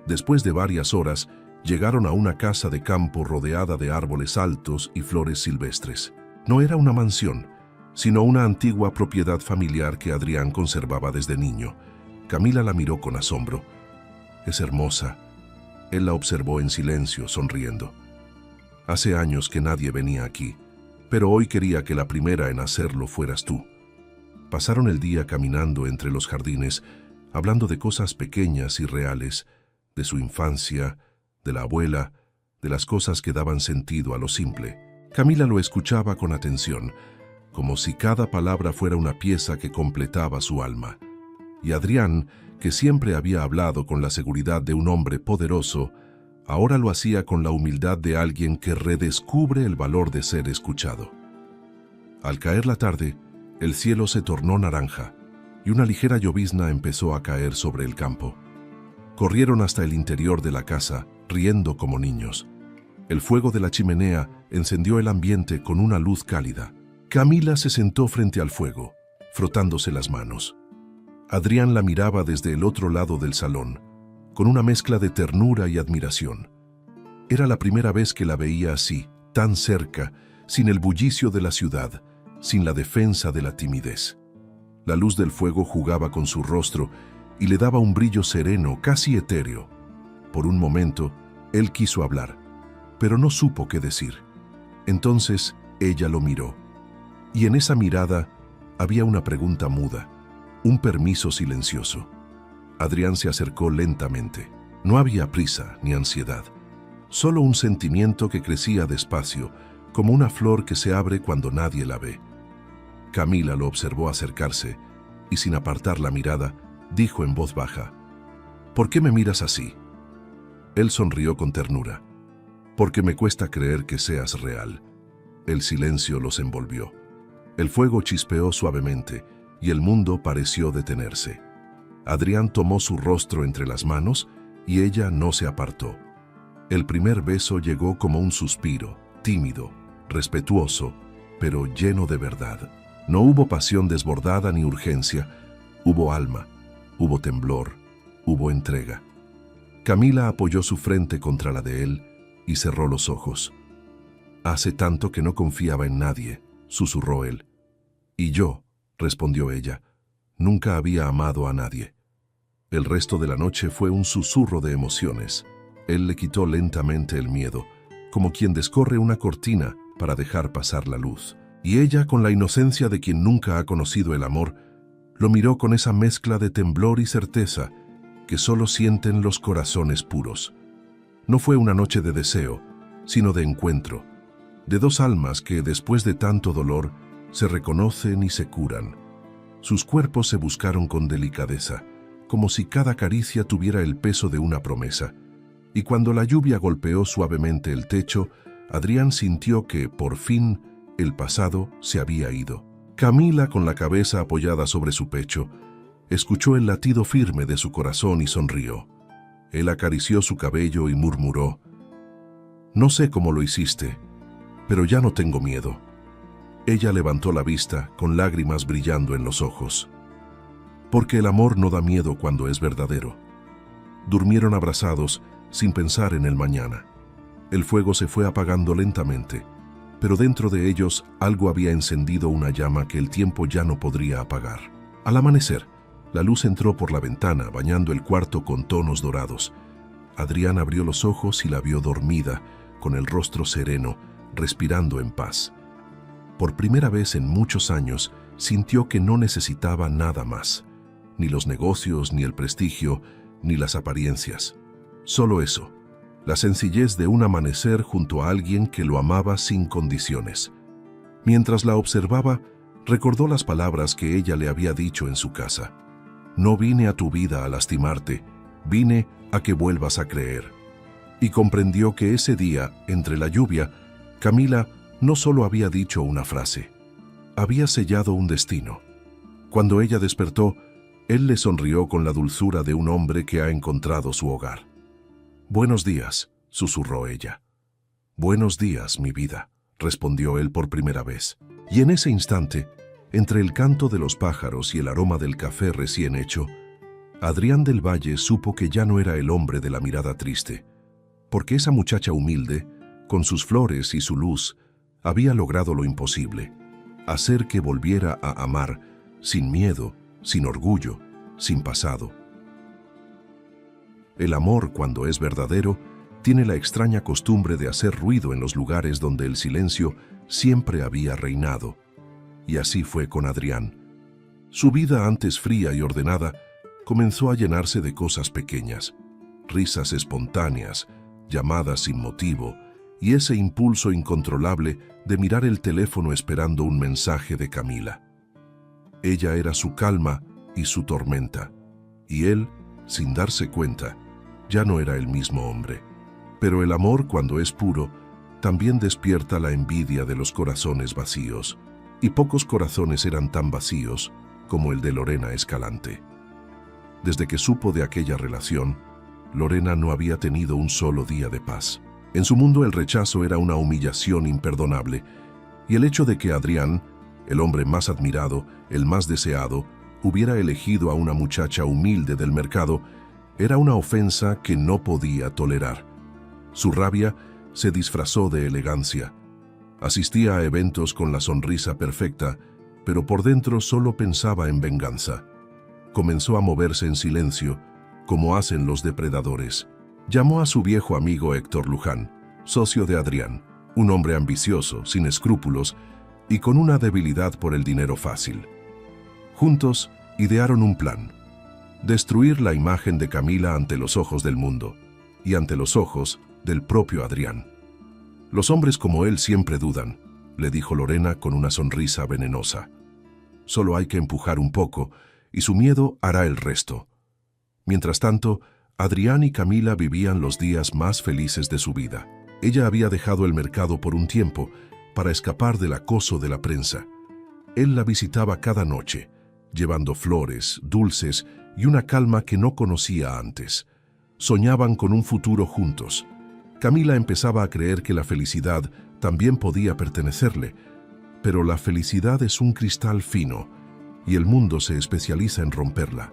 Después de varias horas, llegaron a una casa de campo rodeada de árboles altos y flores silvestres. No era una mansión, sino una antigua propiedad familiar que Adrián conservaba desde niño. Camila la miró con asombro. «Es hermosa». Él la observó en silencio, sonriendo. «Hace años que nadie venía aquí, pero hoy quería que la primera en hacerlo fueras tú». Pasaron el día caminando entre los jardines, hablando de cosas pequeñas y reales, de su infancia, de la abuela, de las cosas que daban sentido a lo simple. Camila lo escuchaba con atención, como si cada palabra fuera una pieza que completaba su alma. Y Adrián, que siempre había hablado con la seguridad de un hombre poderoso, ahora lo hacía con la humildad de alguien que redescubre el valor de ser escuchado. Al caer la tarde, el cielo se tornó naranja y una ligera llovizna empezó a caer sobre el campo. Corrieron hasta el interior de la casa, riendo como niños. El fuego de la chimenea encendió el ambiente con una luz cálida. Camila se sentó frente al fuego, frotándose las manos. Adrián la miraba desde el otro lado del salón, con una mezcla de ternura y admiración. Era la primera vez que la veía así, tan cerca, sin el bullicio de la ciudad, sin la defensa de la timidez. La luz del fuego jugaba con su rostro y le daba un brillo sereno, casi etéreo. Por un momento, él quiso hablar, pero no supo qué decir. Entonces, ella lo miró. Y en esa mirada había una pregunta muda, un permiso silencioso. Adrián se acercó lentamente. No había prisa ni ansiedad, solo un sentimiento que crecía despacio, como una flor que se abre cuando nadie la ve. Camila lo observó acercarse y, sin apartar la mirada, dijo en voz baja: «¿Por qué me miras así?». Él sonrió con ternura. «Porque me cuesta creer que seas real». El silencio los envolvió. El fuego chispeó suavemente y el mundo pareció detenerse. Adrián tomó su rostro entre las manos y ella no se apartó. El primer beso llegó como un suspiro, tímido, respetuoso, pero lleno de verdad. No hubo pasión desbordada ni urgencia, hubo alma, hubo temblor, hubo entrega. Camila apoyó su frente contra la de él y cerró los ojos. «Hace tanto que no confiaba en nadie», susurró él. «Y yo», respondió ella, «nunca había amado a nadie». El resto de la noche fue un susurro de emociones. Él le quitó lentamente el miedo, como quien descorre una cortina para dejar pasar la luz. Y ella, con la inocencia de quien nunca ha conocido el amor, lo miró con esa mezcla de temblor y certeza que solo sienten los corazones puros. No fue una noche de deseo, sino de encuentro, de dos almas que, después de tanto dolor, se reconocen y se curan. Sus cuerpos se buscaron con delicadeza, como si cada caricia tuviera el peso de una promesa. Y cuando la lluvia golpeó suavemente el techo, Adrián sintió que, por fin, el pasado se había ido. Camila, con la cabeza apoyada sobre su pecho, escuchó el latido firme de su corazón y sonrió. Él acarició su cabello y murmuró: «No sé cómo lo hiciste, pero ya no tengo miedo». Ella levantó la vista, con lágrimas brillando en los ojos. Porque el amor no da miedo cuando es verdadero. Durmieron abrazados, sin pensar en el mañana. El fuego se fue apagando lentamente. pero dentro de ellos algo había encendido una llama que el tiempo ya no podría apagar. Al amanecer, la luz entró por la ventana, bañando el cuarto con tonos dorados. Adrián abrió los ojos y la vio dormida, con el rostro sereno, respirando en paz. Por primera vez en muchos años, sintió que no necesitaba nada más. Ni los negocios, ni el prestigio, ni las apariencias. Solo eso, la sencillez de un amanecer junto a alguien que lo amaba sin condiciones. Mientras la observaba, recordó las palabras que ella le había dicho en su casa. No vine a tu vida a lastimarte, vine a que vuelvas a creer. Y comprendió que ese día, entre la lluvia, Camila no solo había dicho una frase, había sellado un destino. Cuando ella despertó, él le sonrió con la dulzura de un hombre que ha encontrado su hogar. «Buenos días», susurró ella. «Buenos días, mi vida», respondió él por primera vez. Y en ese instante, entre el canto de los pájaros y el aroma del café recién hecho, Adrián del Valle supo que ya no era el hombre de la mirada triste, porque esa muchacha humilde, con sus flores y su luz, había logrado lo imposible, hacer que volviera a amar, sin miedo, sin orgullo, sin pasado. El amor, cuando es verdadero, tiene la extraña costumbre de hacer ruido en los lugares donde el silencio siempre había reinado. Y así fue con Adrián. Su vida, antes fría y ordenada, comenzó a llenarse de cosas pequeñas, risas espontáneas, llamadas sin motivo, y ese impulso incontrolable de mirar el teléfono esperando un mensaje de Camila. Ella era su calma y su tormenta, y él, sin darse cuenta, ya no era el mismo hombre. Pero el amor, cuando es puro, también despierta la envidia de los corazones vacíos, y pocos corazones eran tan vacíos como el de Lorena Escalante. Desde que supo de aquella relación, Lorena no había tenido un solo día de paz. En su mundo el rechazo era una humillación imperdonable, y el hecho de que Adrián, el hombre más admirado, el más deseado, hubiera elegido a una muchacha humilde del mercado, era una ofensa que no podía tolerar. Su rabia se disfrazó de elegancia. Asistía a eventos con la sonrisa perfecta, pero por dentro solo pensaba en venganza. Comenzó a moverse en silencio, como hacen los depredadores. Llamó a su viejo amigo Héctor Luján, socio de Adrián, un hombre ambicioso, sin escrúpulos y con una debilidad por el dinero fácil. Juntos idearon un plan: destruir la imagen de Camila ante los ojos del mundo y ante los ojos del propio Adrián. «Los hombres como él siempre dudan», le dijo Lorena con una sonrisa venenosa. «Solo hay que empujar un poco y su miedo hará el resto». Mientras tanto, Adrián y Camila vivían los días más felices de su vida. Ella había dejado el mercado por un tiempo para escapar del acoso de la prensa. Él la visitaba cada noche, llevando flores, dulces y una calma que no conocía antes. Soñaban con un futuro juntos. Camila empezaba a creer que la felicidad también podía pertenecerle, pero la felicidad es un cristal fino y el mundo se especializa en romperla.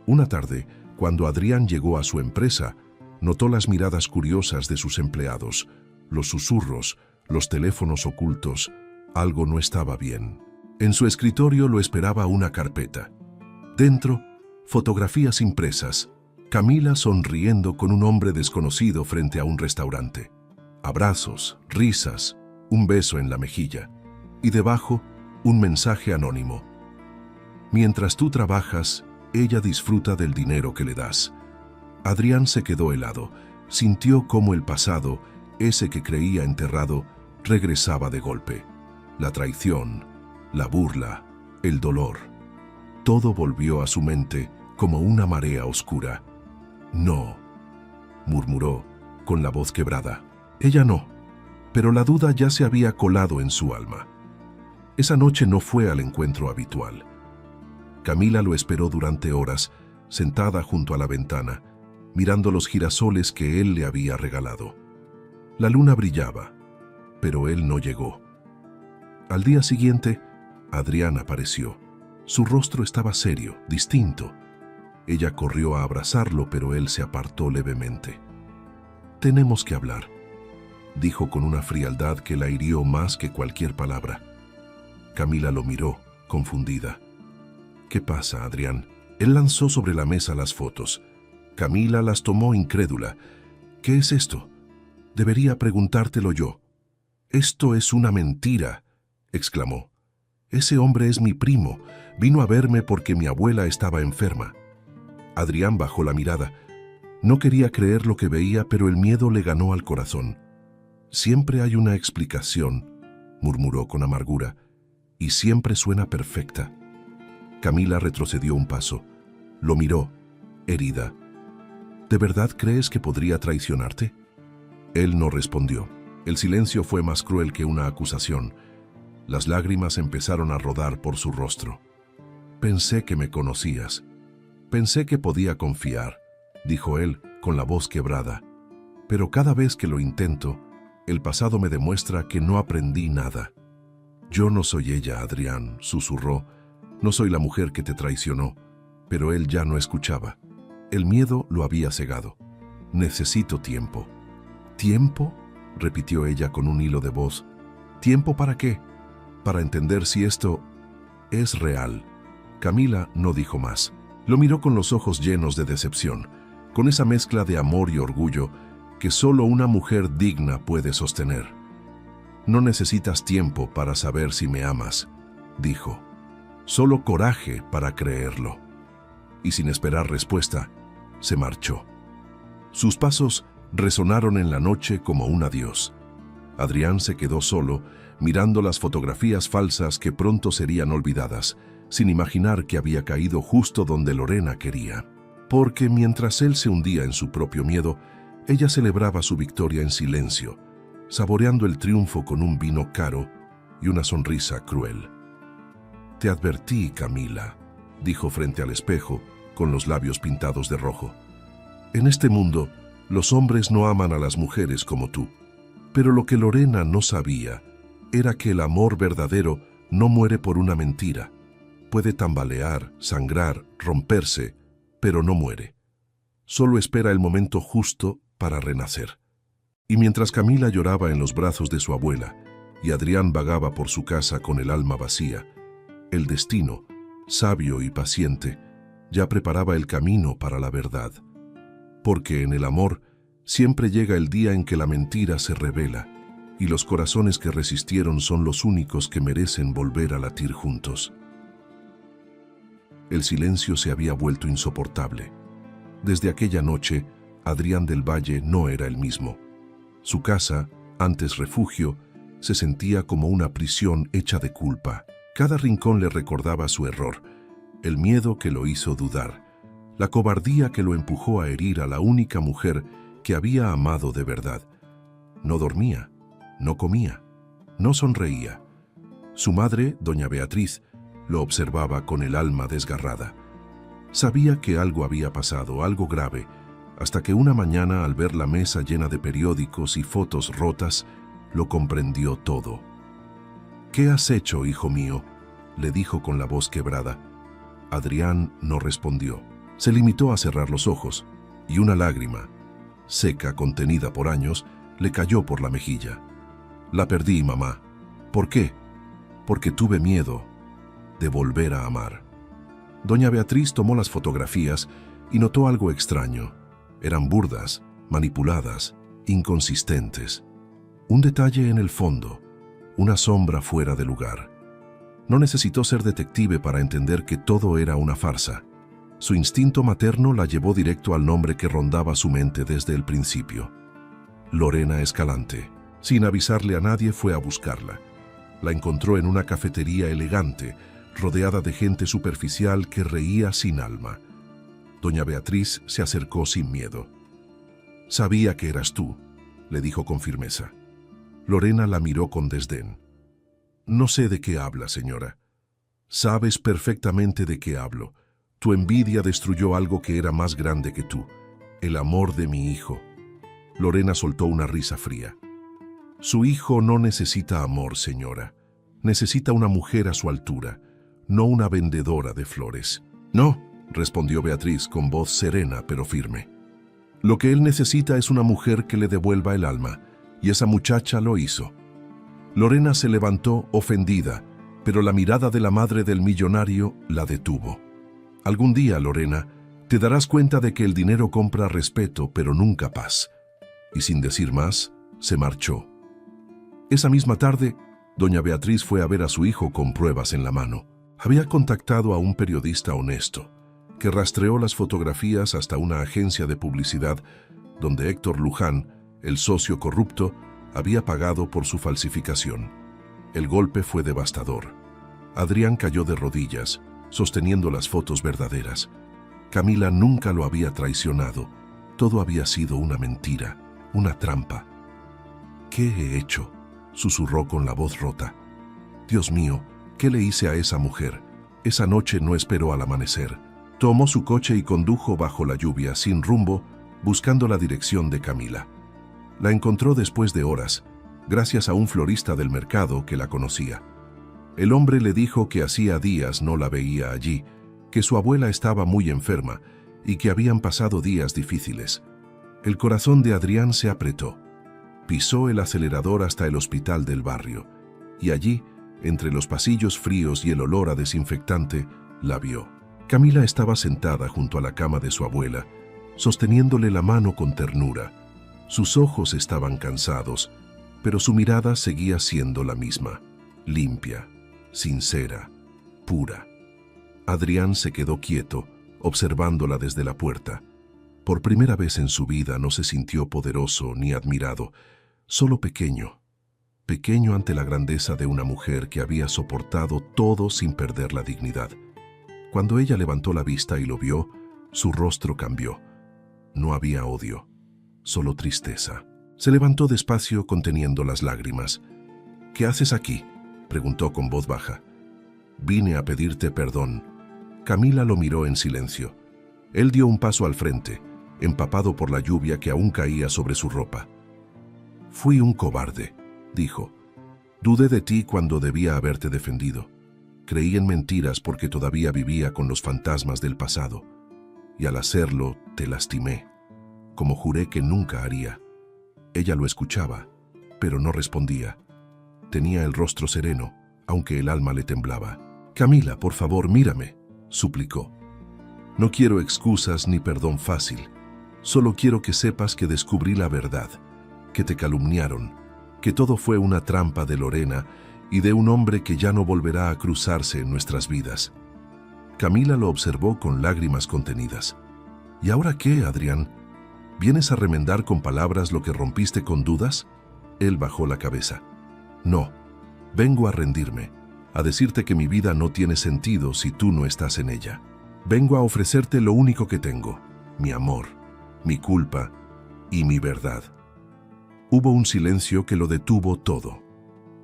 Una tarde, cuando Adrián llegó a su empresa, notó las miradas curiosas de sus empleados, los susurros, los teléfonos ocultos. Algo no estaba bien. En su escritorio lo esperaba una carpeta. Dentro, fotografías impresas, Camila sonriendo con un hombre desconocido frente a un restaurante. Abrazos, risas, un beso en la mejilla. Y debajo, un mensaje anónimo. «Mientras tú trabajas, ella disfruta del dinero que le das». Adrián se quedó helado. Sintió cómo el pasado, ese que creía enterrado, regresaba de golpe. La traición, la burla, el dolor. Todo volvió a su mente como una marea oscura. «No», murmuró, con la voz quebrada. Ella no, pero la duda ya se había colado en su alma. Esa noche no fue al encuentro habitual. Camila lo esperó durante horas, sentada junto a la ventana, mirando los girasoles que él le había regalado. La luna brillaba, pero él no llegó. Al día siguiente, Adrián apareció. Su rostro estaba serio, distinto. Ella corrió a abrazarlo, pero él se apartó levemente. «Tenemos que hablar», dijo con una frialdad que la hirió más que cualquier palabra. Camila lo miró, confundida. ¿Qué pasa, Adrián? Él lanzó sobre la mesa las fotos. Camila las tomó incrédula. ¿Qué es esto? Debería preguntártelo yo. Esto es una mentira, exclamó. Ese hombre es mi primo. Vino a verme porque mi abuela estaba enferma. Adrián bajó la mirada. No quería creer lo que veía, pero el miedo le ganó al corazón. Siempre hay una explicación, murmuró con amargura, y siempre suena perfecta. Camila retrocedió un paso. Lo miró, herida. ¿De verdad crees que podría traicionarte? Él no respondió. El silencio fue más cruel que una acusación. Las lágrimas empezaron a rodar por su rostro. Pensé que me conocías. Pensé que podía confiar, dijo él con la voz quebrada. Pero cada vez que lo intento, el pasado me demuestra que no aprendí nada. Yo no soy ella, Adrián, susurró. No soy la mujer que te traicionó. Pero él ya no escuchaba. El miedo lo había cegado. Necesito tiempo. ¿Tiempo?, repitió ella con un hilo de voz. ¿Tiempo para qué? Para entender si esto es real. Camila no dijo más. Lo miró con los ojos llenos de decepción, con esa mezcla de amor y orgullo que solo una mujer digna puede sostener. No necesitas tiempo para saber si me amas, dijo. Solo coraje para creerlo. Y sin esperar respuesta, se marchó. Sus pasos resonaron en la noche como un adiós. Adrián se quedó solo, mirando las fotografías falsas que pronto serían olvidadas, sin imaginar que había caído justo donde Lorena quería. Porque mientras él se hundía en su propio miedo, ella celebraba su victoria en silencio, saboreando el triunfo con un vino caro y una sonrisa cruel. Te advertí, Camila, dijo frente al espejo, con los labios pintados de rojo. En este mundo, los hombres no aman a las mujeres como tú. Pero lo que Lorena no sabía era que el amor verdadero no muere por una mentira. Puede tambalear, sangrar, romperse, pero no muere. Solo espera el momento justo para renacer. Y mientras Camila lloraba en los brazos de su abuela y Adrián vagaba por su casa con el alma vacía, el destino, sabio y paciente, ya preparaba el camino para la verdad. Porque en el amor siempre llega el día en que la mentira se revela y los corazones que resistieron son los únicos que merecen volver a latir juntos. El silencio se había vuelto insoportable. Desde aquella noche, Adrián del Valle no era el mismo. Su casa, antes refugio, se sentía como una prisión hecha de culpa. Cada rincón le recordaba su error, el miedo que lo hizo dudar, la cobardía que lo empujó a herir a la única mujer que había amado de verdad. No dormía, no comía, no sonreía. Su madre, doña Beatriz, lo observaba con el alma desgarrada. Sabía que algo había pasado, algo grave, hasta que una mañana, al ver la mesa llena de periódicos y fotos rotas, lo comprendió todo. «¿Qué has hecho, hijo mío?», le dijo con la voz quebrada. Adrián no respondió. Se limitó a cerrar los ojos, y una lágrima, seca, contenida por años, le cayó por la mejilla. «La perdí, mamá». «¿Por qué?». «Porque tuve miedo de volver a amar». Doña Beatriz tomó las fotografías y notó algo extraño. Eran burdas, manipuladas, inconsistentes. Un detalle en el fondo, una sombra fuera de lugar. No necesitó ser detective para entender que todo era una farsa. Su instinto materno la llevó directo al nombre que rondaba su mente desde el principio. Lorena Escalante. Sin avisarle a nadie, fue a buscarla. La encontró en una cafetería elegante, rodeada de gente superficial que reía sin alma. Doña Beatriz se acercó sin miedo. «Sabía que eras tú», le dijo con firmeza. Lorena la miró con desdén. «No sé de qué habla, señora». «Sabes perfectamente de qué hablo. Tu envidia destruyó algo que era más grande que tú, el amor de mi hijo». Lorena soltó una risa fría. «Su hijo no necesita amor, señora. Necesita una mujer a su altura, no una vendedora de flores». «No», respondió Beatriz con voz serena pero firme. «Lo que él necesita es una mujer que le devuelva el alma, y esa muchacha lo hizo. Lorena se levantó ofendida, pero la mirada de la madre del millonario la detuvo. Algún día, Lorena, te darás cuenta de que el dinero compra respeto, pero nunca paz. Y sin decir más, se marchó. Esa misma tarde, doña Beatriz fue a ver a su hijo con pruebas en la mano. Había contactado a un periodista honesto, que rastreó las fotografías hasta una agencia de publicidad donde Héctor Luján, el socio corrupto, había pagado por su falsificación. El golpe fue devastador. Adrián cayó de rodillas, sosteniendo las fotos verdaderas. Camila nunca lo había traicionado. Todo había sido una mentira, una trampa. ¿Qué he hecho?, susurró con la voz rota. Dios mío, ¿qué le hice a esa mujer? Esa noche no esperó al amanecer. Tomó su coche y condujo bajo la lluvia, sin rumbo, buscando la dirección de Camila. La encontró después de horas, gracias a un florista del mercado que la conocía. El hombre le dijo que hacía días no la veía allí, que su abuela estaba muy enferma y que habían pasado días difíciles. El corazón de Adrián se apretó. Pisó el acelerador hasta el hospital del barrio, y allí, entre los pasillos fríos y el olor a desinfectante, la vio. Camila estaba sentada junto a la cama de su abuela, sosteniéndole la mano con ternura. Sus ojos estaban cansados, pero su mirada seguía siendo la misma, limpia, sincera, pura. Adrián se quedó quieto, observándola desde la puerta. Por primera vez en su vida no se sintió poderoso ni admirado, solo pequeño. Pequeño ante la grandeza de una mujer que había soportado todo sin perder la dignidad. Cuando ella levantó la vista y lo vio, su rostro cambió. No había odio, solo tristeza. Se levantó despacio conteniendo las lágrimas. «¿Qué haces aquí?», preguntó con voz baja. «Vine a pedirte perdón». Camila lo miró en silencio. Él dio un paso al frente, empapado por la lluvia que aún caía sobre su ropa. «Fui un cobarde», dijo. «Dudé de ti cuando debía haberte defendido. Creí en mentiras porque todavía vivía con los fantasmas del pasado. Y al hacerlo, te lastimé, como juré que nunca haría». Ella lo escuchaba, pero no respondía. Tenía el rostro sereno, aunque el alma le temblaba. «Camila, por favor, mírame», suplicó. «No quiero excusas ni perdón fácil. Solo quiero que sepas que descubrí la verdad, que te calumniaron, que todo fue una trampa de Lorena y de un hombre que ya no volverá a cruzarse en nuestras vidas». Camila lo observó con lágrimas contenidas. «¿Y ahora qué, Adrián? ¿Vienes a remendar con palabras lo que rompiste con dudas?». Él bajó la cabeza. «No, vengo a rendirme, a decirte que mi vida no tiene sentido si tú no estás en ella. Vengo a ofrecerte lo único que tengo, mi amor, mi culpa y mi verdad». Hubo un silencio que lo detuvo todo.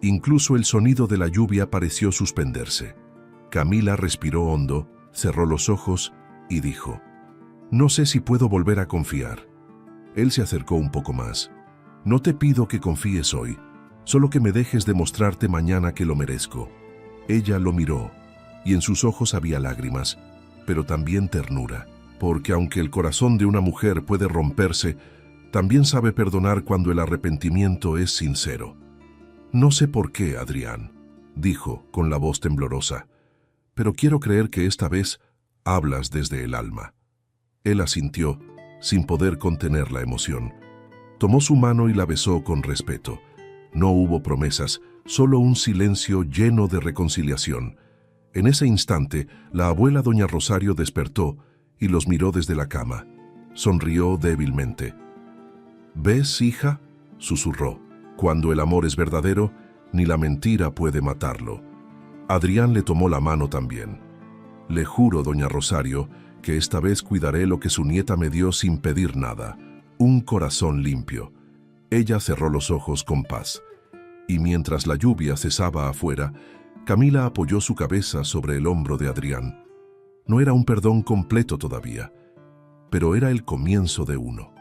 Incluso el sonido de la lluvia pareció suspenderse. Camila respiró hondo, cerró los ojos y dijo: «No sé si puedo volver a confiar». Él se acercó un poco más. «No te pido que confíes hoy, solo que me dejes demostrarte mañana que lo merezco». Ella lo miró, y en sus ojos había lágrimas, pero también ternura, porque aunque el corazón de una mujer puede romperse, también sabe perdonar cuando el arrepentimiento es sincero. «No sé por qué, Adrián», dijo con la voz temblorosa, «pero quiero creer que esta vez hablas desde el alma». Él asintió, sin poder contener la emoción. Tomó su mano y la besó con respeto. No hubo promesas, solo un silencio lleno de reconciliación. En ese instante, la abuela doña Rosario despertó y los miró desde la cama. Sonrió débilmente. «¿Ves, hija?», susurró. «Cuando el amor es verdadero, ni la mentira puede matarlo». Adrián le tomó la mano también. «Le juro, doña Rosario, que esta vez cuidaré lo que su nieta me dio sin pedir nada, un corazón limpio». Ella cerró los ojos con paz. Y mientras la lluvia cesaba afuera, Camila apoyó su cabeza sobre el hombro de Adrián. No era un perdón completo todavía, pero era el comienzo de uno.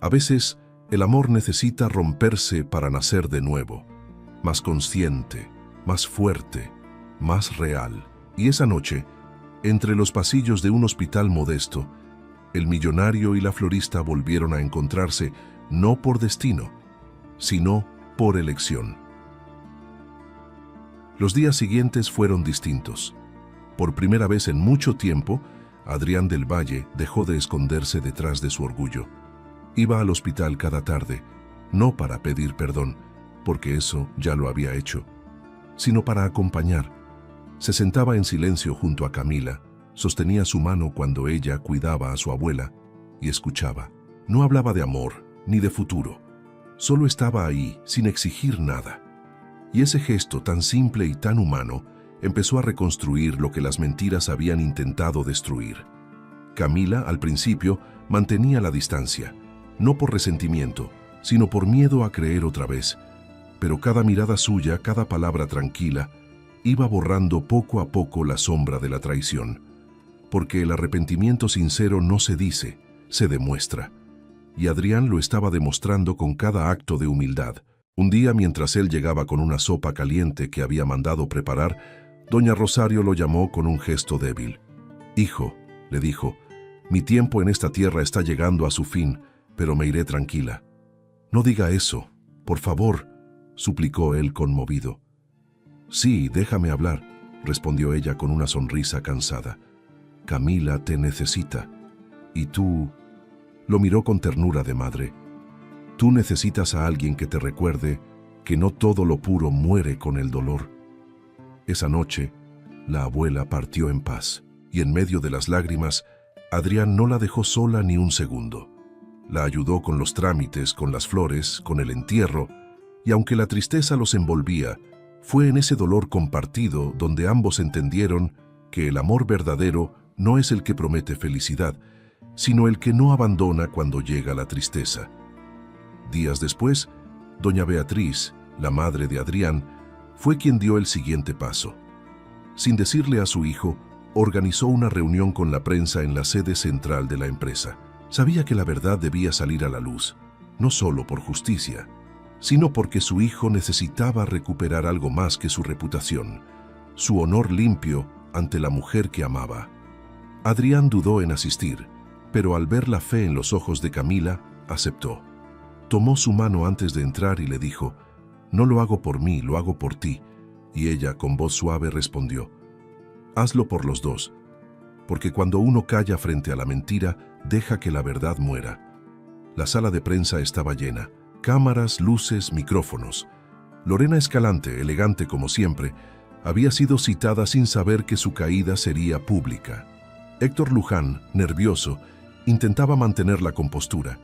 A veces, el amor necesita romperse para nacer de nuevo, más consciente, más fuerte, más real. Y esa noche, entre los pasillos de un hospital modesto, el millonario y la florista volvieron a encontrarse no por destino, sino por elección. Los días siguientes fueron distintos. Por primera vez en mucho tiempo, Adrián del Valle dejó de esconderse detrás de su orgullo. Iba al hospital cada tarde, no para pedir perdón, porque eso ya lo había hecho, sino para acompañar. Se sentaba en silencio junto a Camila, sostenía su mano cuando ella cuidaba a su abuela y escuchaba. No hablaba de amor ni de futuro, solo estaba ahí sin exigir nada. Y ese gesto tan simple y tan humano empezó a reconstruir lo que las mentiras habían intentado destruir. Camila, al principio, mantenía la distancia, no por resentimiento, sino por miedo a creer otra vez. Pero cada mirada suya, cada palabra tranquila, iba borrando poco a poco la sombra de la traición. Porque el arrepentimiento sincero no se dice, se demuestra. Y Adrián lo estaba demostrando con cada acto de humildad. Un día, mientras él llegaba con una sopa caliente que había mandado preparar, doña Rosario lo llamó con un gesto débil. «Hijo», le dijo, «mi tiempo en esta tierra está llegando a su fin, pero me iré tranquila». «No diga eso, por favor», suplicó él conmovido. «Sí, déjame hablar», respondió ella con una sonrisa cansada. «Camila te necesita. Y tú...» Lo miró con ternura de madre. «Tú necesitas a alguien que te recuerde que no todo lo puro muere con el dolor». Esa noche, la abuela partió en paz, y en medio de las lágrimas, Adrián no la dejó sola ni un segundo. La ayudó con los trámites, con las flores, con el entierro, y aunque la tristeza los envolvía, fue en ese dolor compartido donde ambos entendieron que el amor verdadero no es el que promete felicidad, sino el que no abandona cuando llega la tristeza. Días después, doña Beatriz, la madre de Adrián, fue quien dio el siguiente paso. Sin decirle a su hijo, organizó una reunión con la prensa en la sede central de la empresa. Sabía que la verdad debía salir a la luz, no solo por justicia, sino porque su hijo necesitaba recuperar algo más que su reputación, su honor limpio ante la mujer que amaba. Adrián dudó en asistir, pero al ver la fe en los ojos de Camila, aceptó. Tomó su mano antes de entrar y le dijo, «No lo hago por mí, lo hago por ti». Y ella, con voz suave, respondió, «Hazlo por los dos, porque cuando uno calla frente a la mentira, deja que la verdad muera». La sala de prensa estaba llena, cámaras, luces, micrófonos. Lorena Escalante, elegante como siempre, había sido citada sin saber que su caída sería pública. Héctor Luján, nervioso, intentaba mantener la compostura.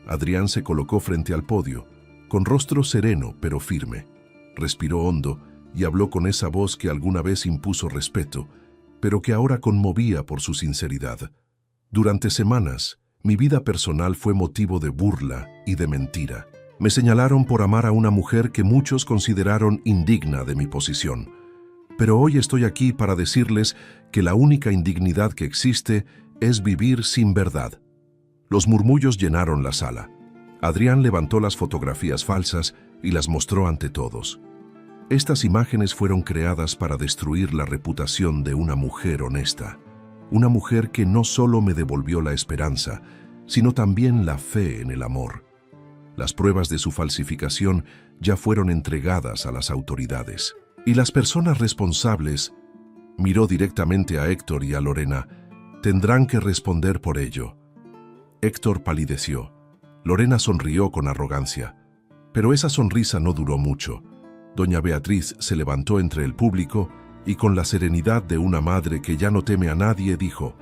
Adrián se colocó frente al podio, con rostro sereno pero firme. Respiró hondo y habló con esa voz que alguna vez impuso respeto, pero que ahora conmovía por su sinceridad. Durante semanas, mi vida personal fue motivo de burla y de mentira. Me señalaron por amar a una mujer que muchos consideraron indigna de mi posición. Pero hoy estoy aquí para decirles que la única indignidad que existe es vivir sin verdad. Los murmullos llenaron la sala. Adrián levantó las fotografías falsas y las mostró ante todos. Estas imágenes fueron creadas para destruir la reputación de una mujer honesta. Una mujer que no solo me devolvió la esperanza, sino también la fe en el amor. Las pruebas de su falsificación ya fueron entregadas a las autoridades. Y las personas responsables, miró directamente a Héctor y a Lorena, tendrán que responder por ello. Héctor palideció. Lorena sonrió con arrogancia. Pero esa sonrisa no duró mucho. Doña Beatriz se levantó entre el público y con la serenidad de una madre que ya no teme a nadie dijo,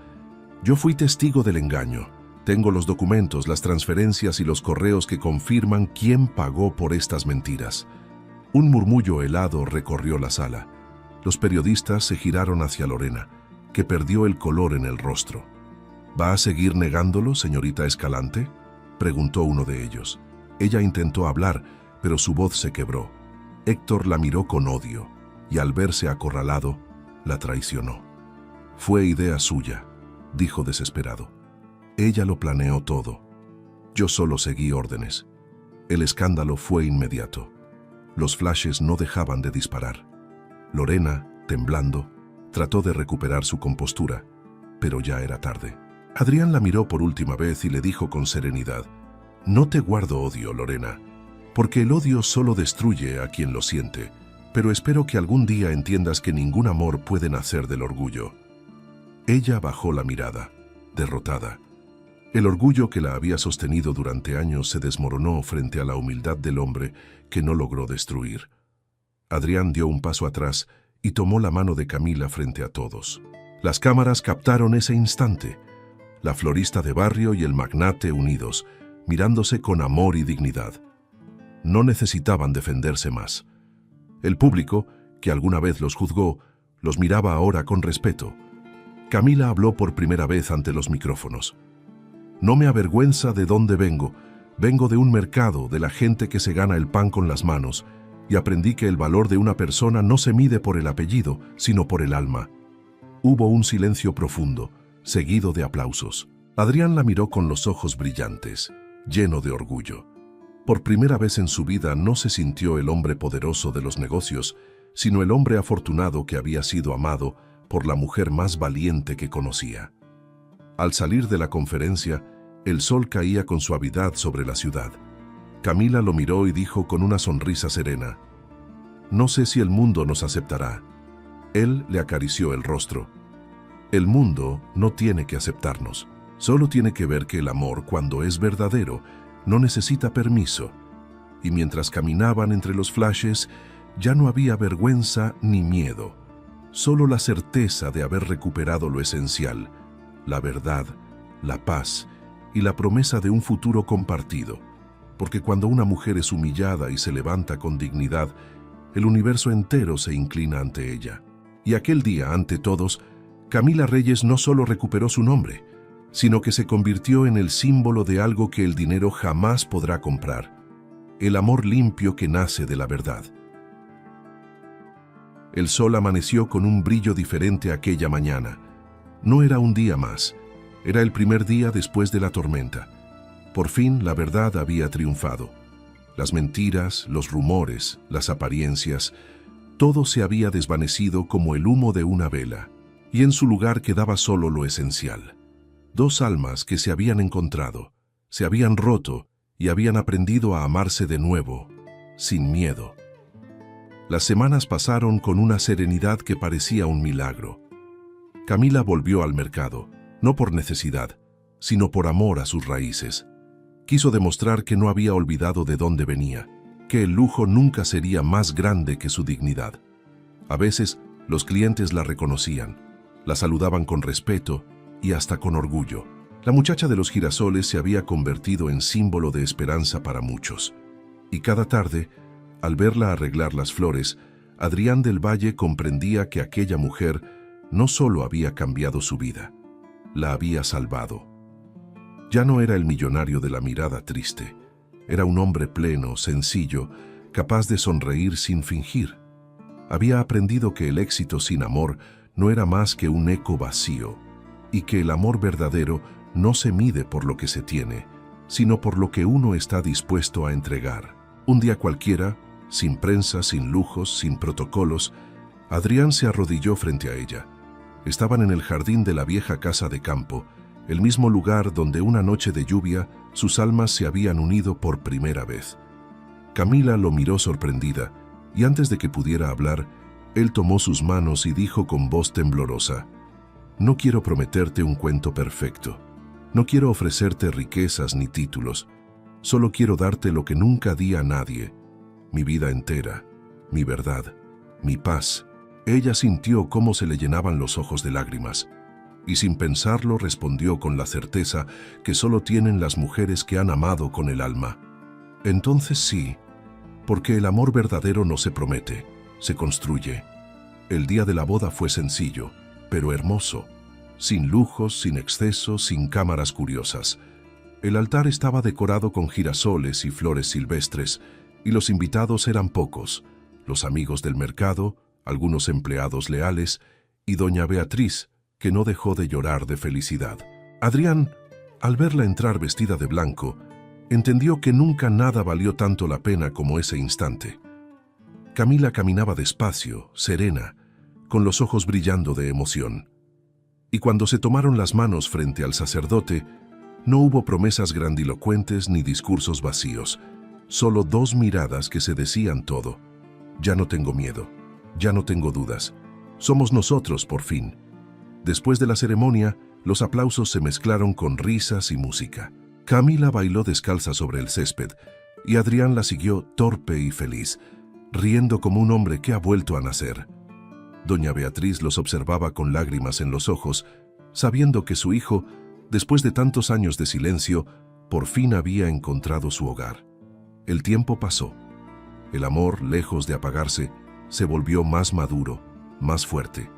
«Yo fui testigo del engaño. Tengo los documentos, las transferencias y los correos que confirman quién pagó por estas mentiras». Un murmullo helado recorrió la sala. Los periodistas se giraron hacia Lorena, que perdió el color en el rostro. «¿Va a seguir negándolo, señorita Escalante?», preguntó uno de ellos. Ella intentó hablar, pero su voz se quebró. Héctor la miró con odio, y al verse acorralado, la traicionó. «Fue idea suya», dijo desesperado. «Ella lo planeó todo. Yo solo seguí órdenes». El escándalo fue inmediato. Los flashes no dejaban de disparar. Lorena, temblando, trató de recuperar su compostura, pero ya era tarde. Adrián la miró por última vez y le dijo con serenidad, «No te guardo odio, Lorena, porque el odio solo destruye a quien lo siente, pero espero que algún día entiendas que ningún amor puede nacer del orgullo. Ella bajó la mirada, derrotada. El orgullo que la había sostenido durante años se desmoronó frente a la humildad del hombre que no logró destruir. Adrián dio un paso atrás y tomó la mano de Camila frente a todos. Las cámaras captaron ese instante. La florista de barrio y el magnate unidos, mirándose con amor y dignidad. No necesitaban defenderse más. El público, que alguna vez los juzgó, los miraba ahora con respeto. Camila habló por primera vez ante los micrófonos. No me avergüenza de dónde vengo. Vengo de un mercado, de la gente que se gana el pan con las manos, y aprendí que el valor de una persona no se mide por el apellido, sino por el alma. Hubo un silencio profundo, seguido de aplausos. Adrián la miró con los ojos brillantes, lleno de orgullo. Por primera vez en su vida no se sintió el hombre poderoso de los negocios, sino el hombre afortunado que había sido amado por la mujer más valiente que conocía. Al salir de la conferencia, el sol caía con suavidad sobre la ciudad. Camila lo miró y dijo con una sonrisa serena: «No sé si el mundo nos aceptará». Él le acarició el rostro. «El mundo no tiene que aceptarnos. Solo tiene que ver que el amor, cuando es verdadero, no necesita permiso». Y mientras caminaban entre los flashes, ya no había vergüenza ni miedo. Solo la certeza de haber recuperado lo esencial, la verdad, la paz y la promesa de un futuro compartido. Porque cuando una mujer es humillada y se levanta con dignidad, el universo entero se inclina ante ella. Y aquel día, ante todos, Camila Reyes no solo recuperó su nombre, sino que se convirtió en el símbolo de algo que el dinero jamás podrá comprar: el amor limpio que nace de la verdad. El sol amaneció con un brillo diferente aquella mañana. No era un día más, era el primer día después de la tormenta. Por fin la verdad había triunfado. Las mentiras, los rumores, las apariencias, todo se había desvanecido como el humo de una vela, y en su lugar quedaba solo lo esencial. Dos almas que se habían encontrado, se habían roto y habían aprendido a amarse de nuevo, sin miedo. Las semanas pasaron con una serenidad que parecía un milagro. Camila volvió al mercado, no por necesidad, sino por amor a sus raíces. Quiso demostrar que no había olvidado de dónde venía, que el lujo nunca sería más grande que su dignidad. A veces, los clientes la reconocían, la saludaban con respeto y hasta con orgullo. La muchacha de los girasoles se había convertido en símbolo de esperanza para muchos. Y cada tarde, al verla arreglar las flores, Adrián del Valle comprendía que aquella mujer no solo había cambiado su vida, la había salvado. Ya no era el millonario de la mirada triste, era un hombre pleno, sencillo, capaz de sonreír sin fingir. Había aprendido que el éxito sin amor no era más que un eco vacío, y que el amor verdadero no se mide por lo que se tiene, sino por lo que uno está dispuesto a entregar. Un día cualquiera, sin prensa, sin lujos, sin protocolos, Adrián se arrodilló frente a ella. Estaban en el jardín de la vieja casa de campo, el mismo lugar donde una noche de lluvia sus almas se habían unido por primera vez. Camila lo miró sorprendida, y antes de que pudiera hablar, él tomó sus manos y dijo con voz temblorosa: «No quiero prometerte un cuento perfecto. No quiero ofrecerte riquezas ni títulos. Solo quiero darte lo que nunca di a nadie: mi vida entera, mi verdad, mi paz». Ella sintió cómo se le llenaban los ojos de lágrimas, y sin pensarlo respondió con la certeza que solo tienen las mujeres que han amado con el alma: «Entonces sí, porque el amor verdadero no se promete, se construye». El día de la boda fue sencillo, pero hermoso, sin lujos, sin excesos, sin cámaras curiosas. El altar estaba decorado con girasoles y flores silvestres, y los invitados eran pocos: los amigos del mercado, algunos empleados leales, y doña Beatriz, que no dejó de llorar de felicidad. Adrián, al verla entrar vestida de blanco, entendió que nunca nada valió tanto la pena como ese instante. Camila caminaba despacio, serena, con los ojos brillando de emoción. Y cuando se tomaron las manos frente al sacerdote, no hubo promesas grandilocuentes ni discursos vacíos. Solo dos miradas que se decían todo. Ya no tengo miedo, ya no tengo dudas. Somos nosotros, por fin. Después de la ceremonia, los aplausos se mezclaron con risas y música. Camila bailó descalza sobre el césped y Adrián la siguió torpe y feliz, riendo como un hombre que ha vuelto a nacer. Doña Beatriz los observaba con lágrimas en los ojos, sabiendo que su hijo, después de tantos años de silencio, por fin había encontrado su hogar. El tiempo pasó. El amor, lejos de apagarse, se volvió más maduro, más fuerte.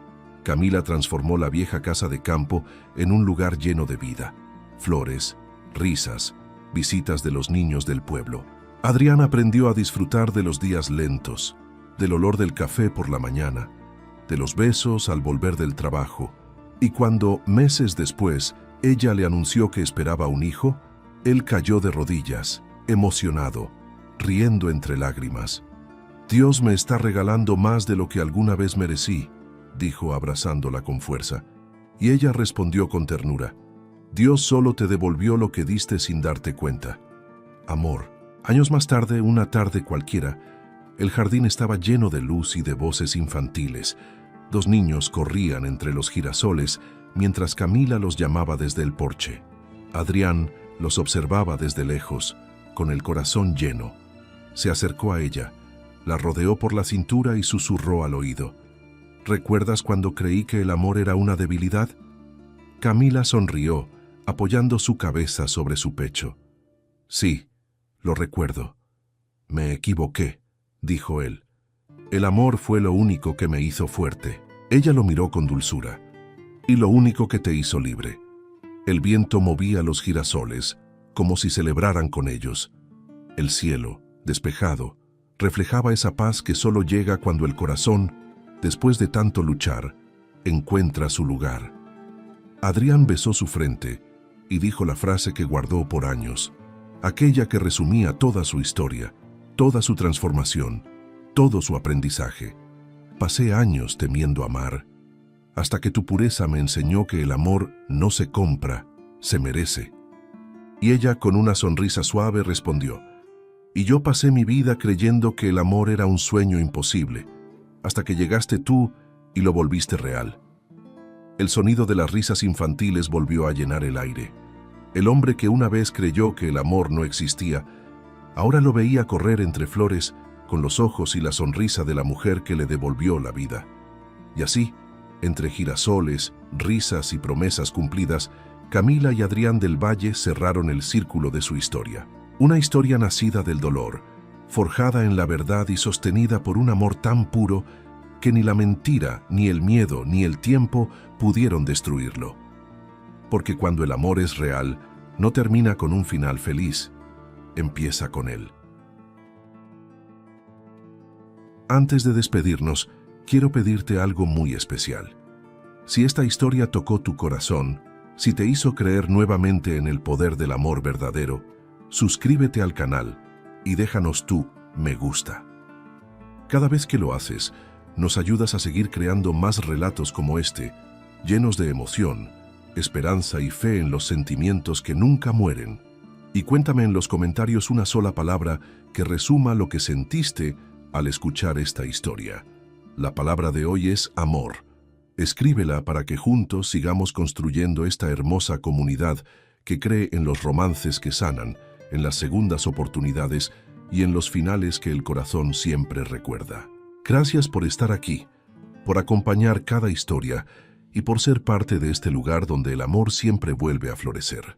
Camila transformó la vieja casa de campo en un lugar lleno de vida. Flores, risas, visitas de los niños del pueblo. Adrián aprendió a disfrutar de los días lentos, del olor del café por la mañana, de los besos al volver del trabajo. Y cuando, meses después, ella le anunció que esperaba un hijo, él cayó de rodillas, emocionado, riendo entre lágrimas. «Dios me está regalando más de lo que alguna vez merecí», dijo abrazándola con fuerza. Y ella respondió con ternura: «Dios solo te devolvió lo que diste sin darte cuenta». Amor. Años más tarde, una tarde cualquiera, el jardín estaba lleno de luz y de voces infantiles. Dos niños corrían entre los girasoles mientras Camila los llamaba desde el porche. Adrián los observaba desde lejos, con el corazón lleno. Se acercó a ella, la rodeó por la cintura y susurró al oído: «¿Recuerdas cuando creí que el amor era una debilidad?». Camila sonrió, apoyando su cabeza sobre su pecho. «Sí, lo recuerdo. Me equivoqué», dijo él. «El amor fue lo único que me hizo fuerte». Ella lo miró con dulzura. «Y lo único que te hizo libre». El viento movía los girasoles, como si celebraran con ellos. El cielo, despejado, reflejaba esa paz que solo llega cuando el corazón, después de tanto luchar, encuentra su lugar. Adrián besó su frente y dijo la frase que guardó por años, aquella que resumía toda su historia, toda su transformación, todo su aprendizaje. «Pasé años temiendo amar, hasta que tu pureza me enseñó que el amor no se compra, se merece». Y ella, con una sonrisa suave, respondió: «Y yo pasé mi vida creyendo que el amor era un sueño imposible, hasta que llegaste tú y lo volviste real». El sonido de las risas infantiles volvió a llenar el aire. El hombre que una vez creyó que el amor no existía, ahora lo veía correr entre flores con los ojos y la sonrisa de la mujer que le devolvió la vida. Y así, entre girasoles, risas y promesas cumplidas, Camila y Adrián del Valle cerraron el círculo de su historia. Una historia nacida del dolor, forjada en la verdad y sostenida por un amor tan puro que ni la mentira, ni el miedo, ni el tiempo pudieron destruirlo. Porque cuando el amor es real, no termina con un final feliz, empieza con él. Antes de despedirnos, quiero pedirte algo muy especial. Si esta historia tocó tu corazón, si te hizo creer nuevamente en el poder del amor verdadero, suscríbete al canal y déjanos tu me gusta. Cada vez que lo haces, nos ayudas a seguir creando más relatos como este, llenos de emoción, esperanza y fe en los sentimientos que nunca mueren. Y cuéntame en los comentarios una sola palabra que resuma lo que sentiste al escuchar esta historia. La palabra de hoy es amor. Escríbela para que juntos sigamos construyendo esta hermosa comunidad que cree en los romances que sanan, en las segundas oportunidades y en los finales que el corazón siempre recuerda. Gracias por estar aquí, por acompañar cada historia y por ser parte de este lugar donde el amor siempre vuelve a florecer.